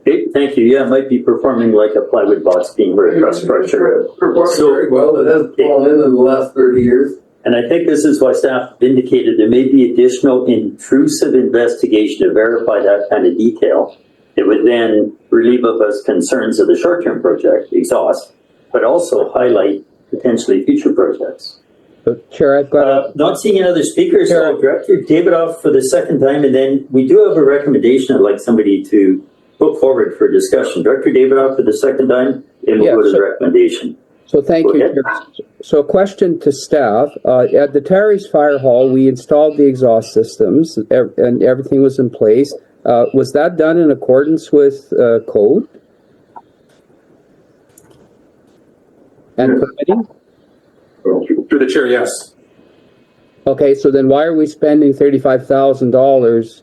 Okay, thank you. Yeah, it might be performing like a plywood box beam or a truss structure. Performs very well. It has fallen in the last 30 years. And I think this is why staff indicated there may be additional intrusive investigation to verify that kind of detail. It would then relieve of us concerns of the short-term project, exhaust, but also highlight potentially future projects. Chair, I've got not seeing any other speakers. So Director Davidoff for the second time, and then we do have a recommendation I'd like somebody to put forward for discussion. Director Davidoff for the second time, and we'll go to the recommendation. So thank you. Chair. So a question to staff. At the Terry's Fire Hall, we installed the exhaust systems and everything was in place. Was that done in accordance with code and permitting? Through the chair, yes. Okay, so then why are we spending $35,000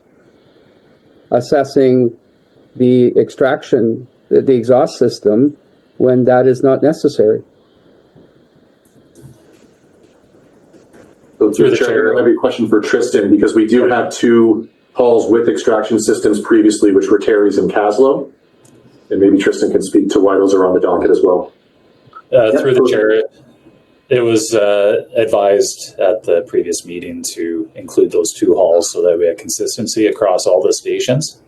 assessing the extraction, the exhaust system, when that is not necessary? So through the chair, I have a question for Tristan, because we do have two halls with extraction systems previously, which were Terry's and Caslow. And maybe Tristan can speak to why those are on the docket as well. Through the chair, it was advised at the previous meeting to include those two halls so that we had consistency across all the stations.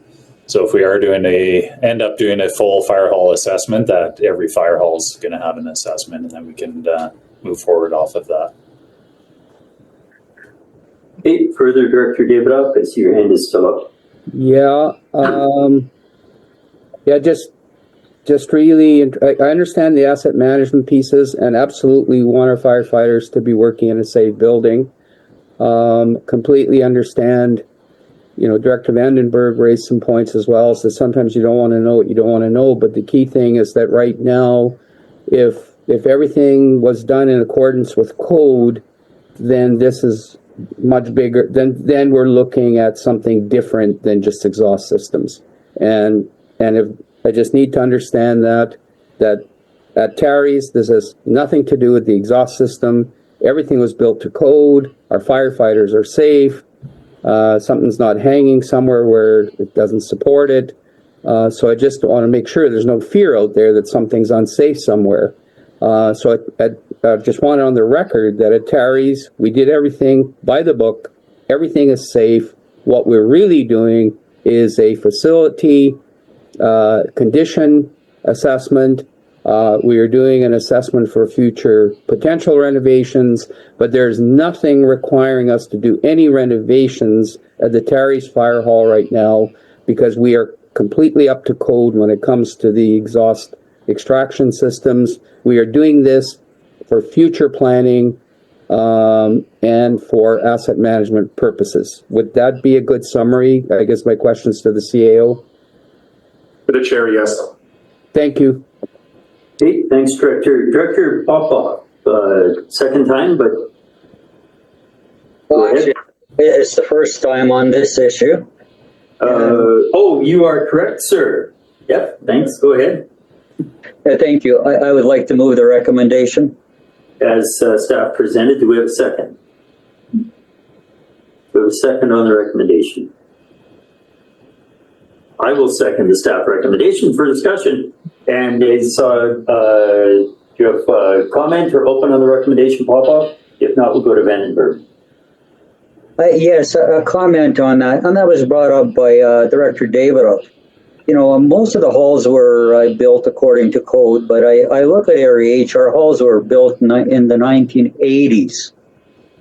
So if we are end up doing a full fire hall assessment, that every fire hall is going to have an assessment, and then we can move forward off of that. Okay, further, Director Davidoff, I see your hand is still up. Yeah, just really, I understand the asset management pieces and absolutely want our firefighters to be working in a safe building. Completely understand, Director Vandenberg raised some points as well, so sometimes you don't want to know what you don't want to know, but the key thing is that right now, if everything was done in accordance with code, then this is much bigger, then we're looking at something different than just exhaust systems. And if I just need to understand that at Terry's, this has nothing to do with the exhaust system. Everything was built to code. Our firefighters are safe. Something's not hanging somewhere where it doesn't support it. So I just want to make sure there's no fear out there that something's unsafe somewhere. So I just want it on the record that at Terry's, we did everything by the book. Everything is safe. What we're really doing is a facility condition assessment. We are doing an assessment for future potential renovations, but there's nothing requiring us to do any renovations at the Terry's Fire Hall right now because we are completely up to code when it comes to the exhaust extraction systems. We are doing this for future planning and for asset management purposes. Would that be a good summary? I guess my questions to the CAO. For the chair, yes. Thank you. Okay, thanks, Director. Director Popoff, second time, but go ahead. It's the first time on this issue. You are correct, sir. Yep, thanks. Go ahead. Thank you. I would like to move the recommendation. As staff presented, do we have a second? We have a second on the recommendation. I will second the staff recommendation for discussion. And is, do you have a comment or open on the recommendation, Popoff? If not, we'll go to Vandenberg. Yes, a comment on that, and that was brought up by Director Davidoff. you know, most of the halls were built according to code, but I look at Area H, our halls were built in the 1980s.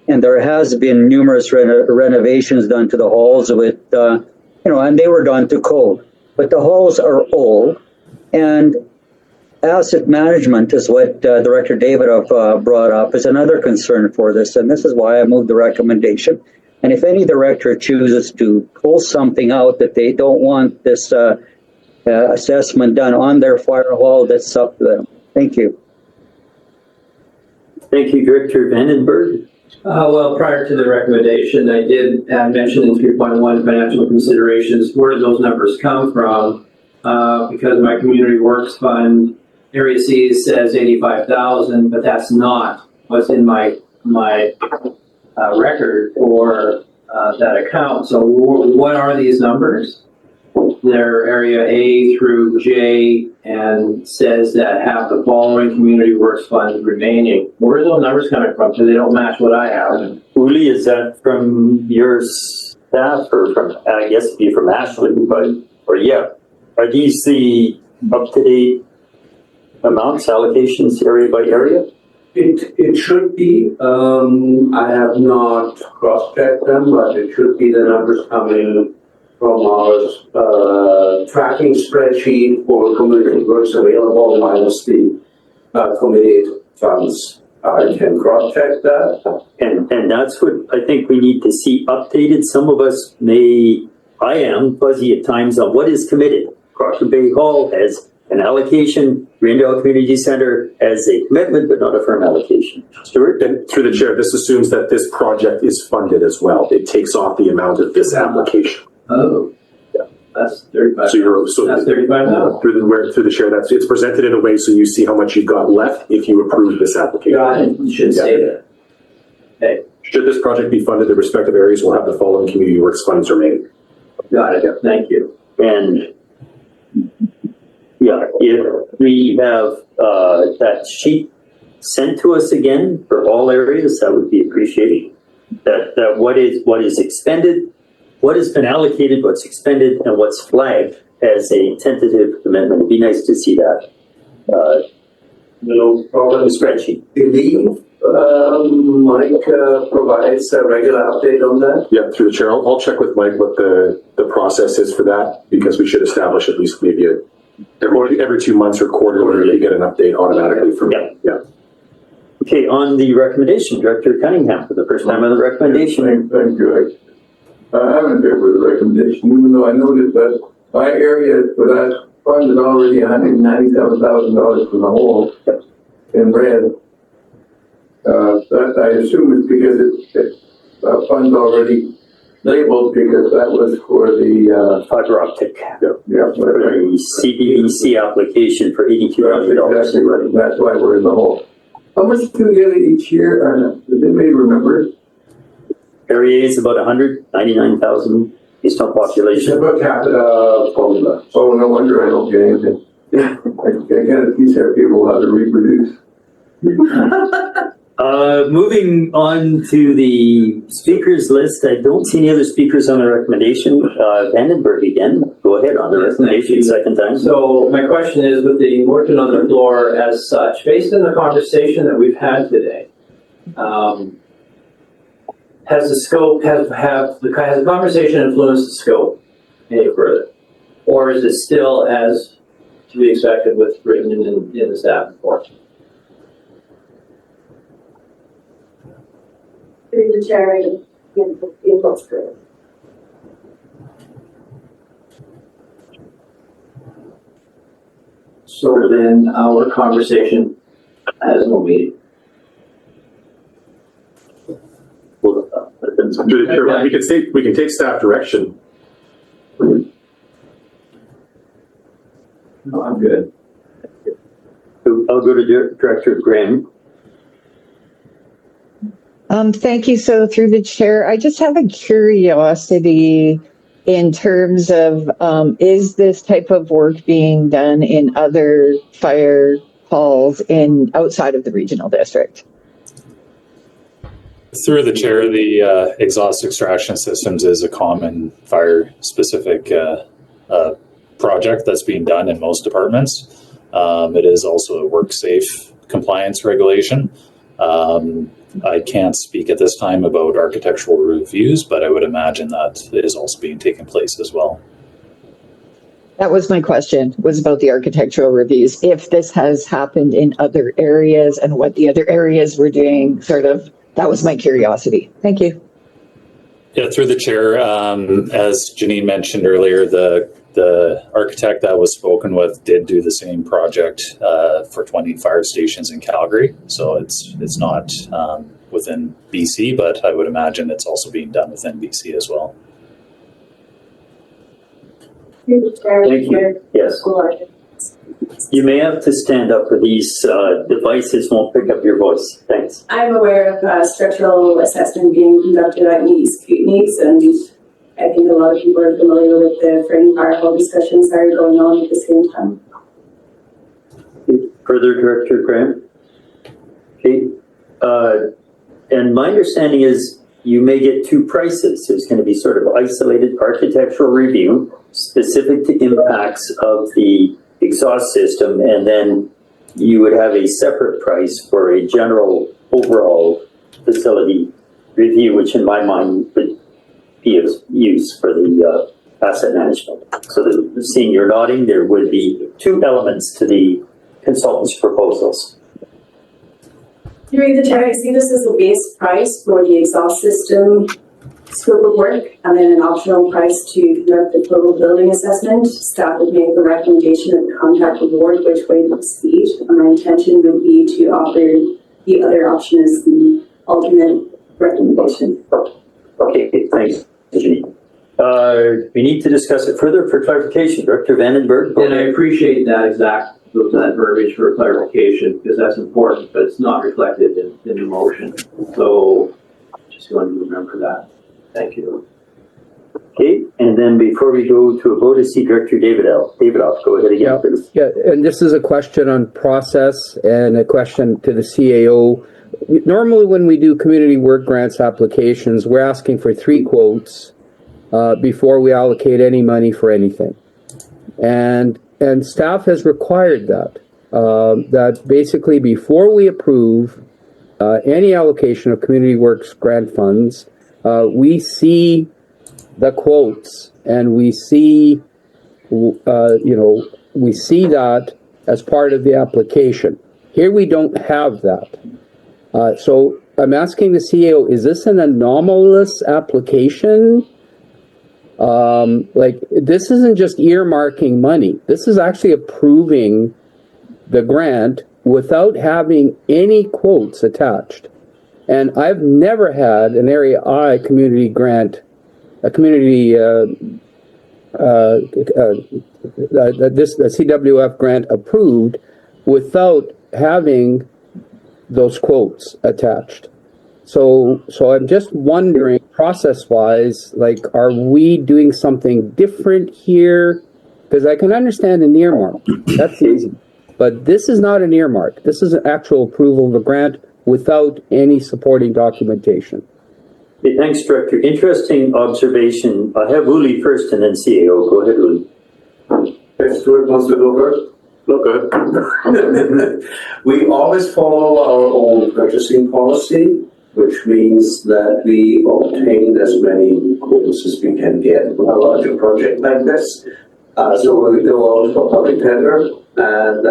And there has been numerous renovations done to the halls with, you know, and they were done to code. But the halls are old, and asset management is what Director Davidoff brought up is another concern for this, and this is why I moved the recommendation. And if any director chooses to pull something out that they don't want this assessment done on their fire hall, that's up to them. Thank you. Thank you, Director Vandenberg. Well, prior to the recommendation, I did mention in 3.1 financial considerations, where do those numbers come from? Because my community works fund, Area C says 85,000, but that's not what's in my record for that account. So what are these numbers? They're Area A through J and says that have the following community works funds remaining. Where are those numbers coming from? Because they don't match what I have. Uli, is that from your staff or from, I guess it'd be from Ashley, but, or yeah. Are these the up-to-date amounts, allocations area by area? It should be. I have not cross-checked them, but it should be the numbers coming from our tracking spreadsheet for community works available minus the committed funds. I can cross-check that. And that's what I think we need to see updated. Some of us I am fuzzy at times on what is committed. Crocker Bay Hall has an allocation, Greendale Community Center has a commitment, but not a firm allocation. Stuart? And through the chair, this assumes that this project is funded as well. It takes off the amount of this application. Oh, yeah, that's 35. So That's 35 now. Through the chair, it's presented in a way so you see how much you've got left if you approve this application. Got it. You should say that. Okay. Should this project be funded, the respective areas will have the following community works funds remaining. Got it. Thank you. And yeah, if we have that sheet sent to us again for all areas, that would be appreciated. That what is expended, what has been allocated, what's expended, and what's flagged as a tentative commitment. It'd be nice to see that. No problem. Spreadsheet. Believe Mike provides a regular update on that. Yeah, through the chair, I'll check with Mike what the process is for that, because we should establish at least maybe every 2 months or quarterly, you get an update automatically from him. Yeah. Okay, on the recommendation, Director Cunningham, for the first time on the recommendation. Thank you. I'm in favor of the recommendation, even though I noticed that my area for that fund is already $197,000 for the whole in red. That I assume is because it's fund's already labeled because that was for the fiber optic. Yeah. The CBBC application for $82,000. Exactly right. That's why we're in the hole. How much do we get each year? Does anybody remember? Area A is about 199,000 based on population. About capita formula. Oh, no wonder I don't get anything. I get a piece here, people have to reproduce. Moving on to the speakers list, I don't see any other speakers on the recommendation. Vandenberg again, go ahead on the recommendation second time. So my question is, with the motion on the floor as such, based on the conversation that we've had today, has the conversation influenced the scope any further? Or is it still as to be expected with written in the staff report? Through the chair, inputs for it. So then our conversation has no meaning. Through the chair, we can take staff direction. No, I'm good. I'll go to Director Graham. Thank you. So through the chair, I just have a curiosity in terms of, is this type of work being done in other fire halls outside of the regional district? Through the chair, the exhaust extraction systems is a common fire-specific project that's being done in most departments. It is also a work safe compliance regulation. I can't speak at this time about architectural reviews, but I would imagine that it is also being taken place as well. That was my question, was about the architectural reviews. If this has happened in other areas and what the other areas were doing, sort of, that was my curiosity. Thank you. Yeah, through the chair, as Janine mentioned earlier, the architect that was spoken with did do the same project for 20 fire stations in Calgary. So it's not within BC, but I would imagine it's also being done within BC as well. Thank you. Yes. You may have to stand up, or these devices won't pick up your voice. Thanks. I'm aware of structural assessment being conducted at East Kootenays, and I think a lot of people are familiar with the frame firewall discussions that are going on at the same time. Further, Director Graham? Okay. And my understanding is you may get two prices. There's going to be sort of isolated architectural review specific to impacts of the exhaust system, and then you would have a separate price for a general overall facility review, which in my mind would be of use for the asset management. So seeing you're nodding, there would be two elements to the consultant's proposals. Through the chair, I see this as a base price for the exhaust system scope of work, and then an optional price to conduct the total building assessment. Staff would make the recommendation of the contract award, which way to proceed. And my intention would be to offer the other option as the alternate recommendation. Okay, thanks, Janine. We need to discuss it further for clarification. Director Vandenberg. And I appreciate that verbiage for clarification, because that's important, but it's not reflected in the motion. So just going to remember that. Thank you. Okay, and then before we go to a vote, I see Director Davidoff, go ahead again, please. Yeah, and this is a question on process and a question to the CAO. Normally when we do community work grants applications, we're asking for 3 quotes before we allocate any money for anything. And staff has required that, that basically before we approve any allocation of community works grant funds, we see the quotes and we see, we see that as part of the application. Here we don't have that. So I'm asking the CAO, is this an anomalous application? Like, this isn't just earmarking money. This is actually approving the grant without having any quotes attached. And I've never had an Area I community grant, a community, this CWF grant approved without having those quotes attached. So I'm just wondering, process-wise, like, are we doing something different here? Because I can understand an earmark. That's easy. But this is not an earmark. This is an actual approval of a grant without any supporting documentation. Okay, thanks, Director. Interesting observation. I'll have Uli first and then CAO. Go ahead, Uli. If Stuart wants to go first. Look good. We always follow our own purchasing policy, which means that we obtain as many quotes as we can get on a larger project like this. So we go out for public tender and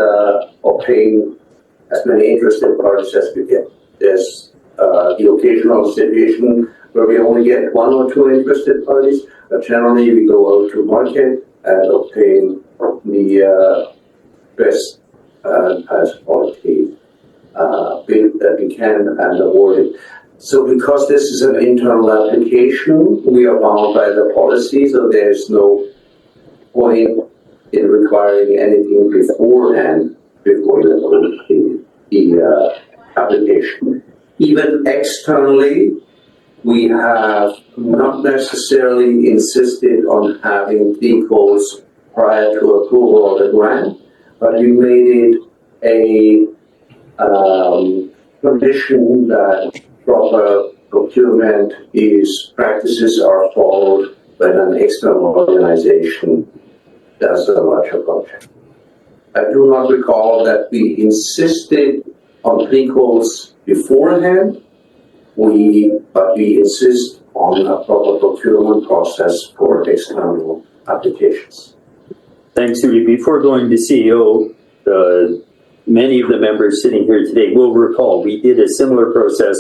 obtain as many interested parties as we get. There's the occasional situation where we only get 1 or 2 interested parties, but generally we go out to market and obtain the best highest quality bid that we can and award it. So because this is an internal application, we are bound by the policy, so there's no point in requiring anything beforehand before the application. Even externally, we have not necessarily insisted on having the quotes prior to approval of the grant, but we made it a condition that proper procurement practices are followed when an external organization That's a larger project. I do not recall that we insisted on pre-quotes beforehand. But we insist on a proper procurement process for external applications. Thanks, Uli. Before going to CEO, many of the members sitting here today will recall we did a similar process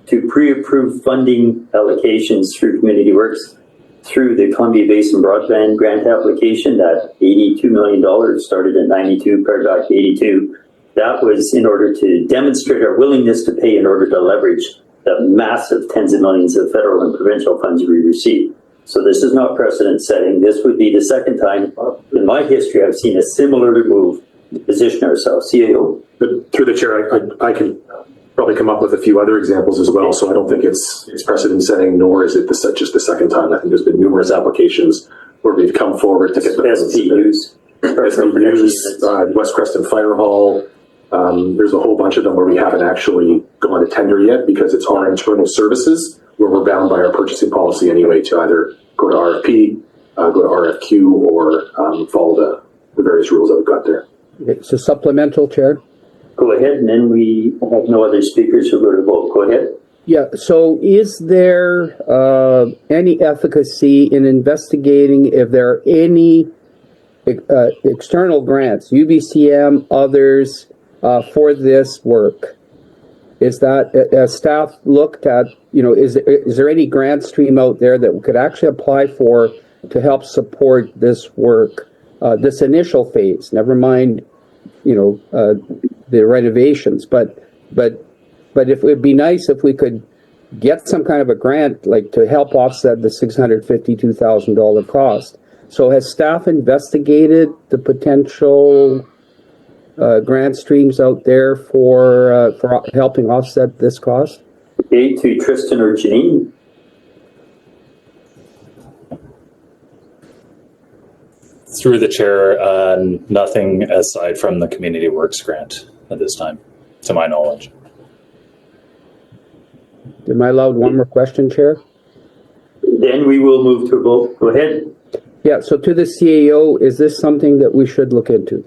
to pre-approve funding allocations through Community Works through the Columbia Basin Broadband Grant application. That $82 million started at 92, pared back to 82. That was in order to demonstrate our willingness to pay in order to leverage the massive tens of millions of federal and provincial funds we receive. So this is not precedent setting. This would be the second time in my history I've seen a similar move to position ourselves. CAO? But through the chair, I can probably come up with a few other examples as well. So I don't think it's precedent setting, nor is it just the second time. I think there's been numerous applications where we've come forward to get the SPUs. West Creston Fire Hall. There's a whole bunch of them where we haven't actually gone to tender yet because it's our internal services where we're bound by our purchasing policy anyway to either go to RFP, go to RFQ, or follow the various rules that we've got there. It's a supplemental, Chair. Go ahead, and then we have no other speakers who go to vote. Go ahead. Yeah, so is there any efficacy in investigating if there are any external grants, UBCM, others, for this work? Is that, as staff looked at, is there any grant stream out there that we could actually apply for to help support this work, this initial phase, never mind, the renovations, but if it would be nice if we could get some kind of a grant, like to help offset the $652,000 cost. So has staff investigated the potential grant streams out there for helping offset this cost? Okay, to Tristan or Janine. Through the chair, nothing aside from the Community Works grant at this time, to my knowledge. Am I allowed one more question, Chair? Then we will move to a vote. Go ahead. Yeah, so to the CAO, is this something that we should look into?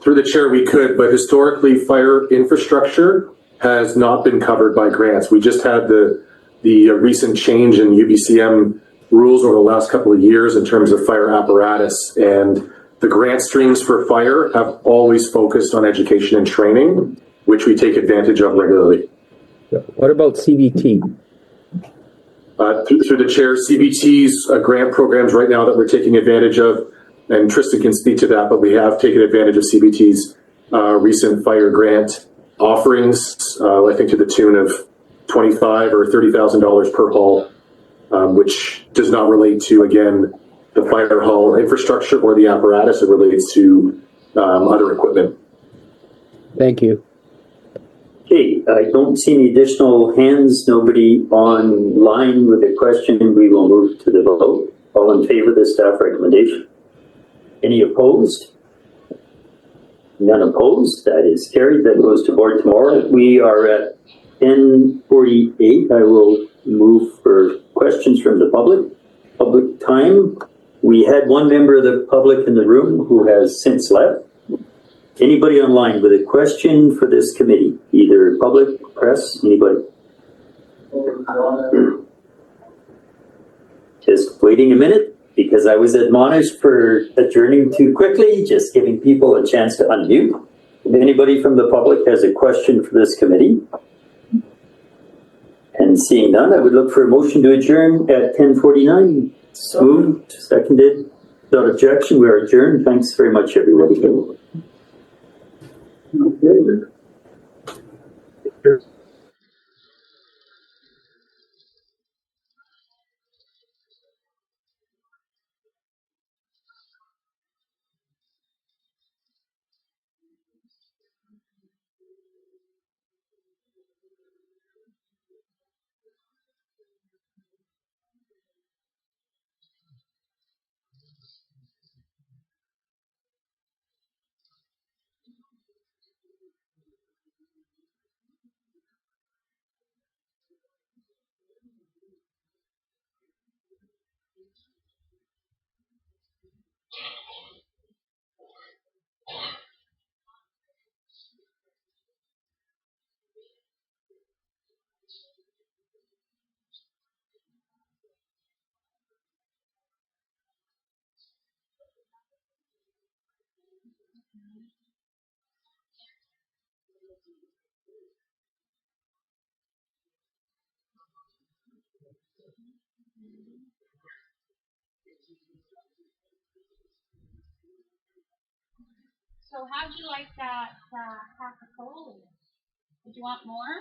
Through the chair, we could, but historically, fire infrastructure has not been covered by grants. We just had the recent change in UBCM rules over the last couple of years in terms of fire apparatus, and the grant streams for fire have always focused on education and training, which we take advantage of regularly. What about CBT? Through the chair, CBT's grant programs right now that we're taking advantage of, and Tristan can speak to that, but we have taken advantage of CBT's recent fire grant offerings, I think to the tune of $25,000 or $30,000 per hall, which does not relate to, again, the fire hall infrastructure or the apparatus. It relates to other equipment. Thank you. Okay, I don't see any additional hands. Nobody online with a question. We will move to the vote. All in favor of the staff recommendation? Any opposed? None opposed. That is carried. That goes to board tomorrow. We are at 10:48. I will move for questions from the public. Public time. We had one member of the public in the room who has since left. Anybody online with a question for this committee? Either public, press, anybody? Just waiting a minute because I was admonished for adjourning too quickly, just giving people a chance to unmute. If anybody from the public has a question for this committee? And seeing none, I would look for a motion to adjourn at 10:49. So moved, seconded, without objection, we are adjourned. Thanks very much, everybody. So how'd you like that half a coal? Did you want more?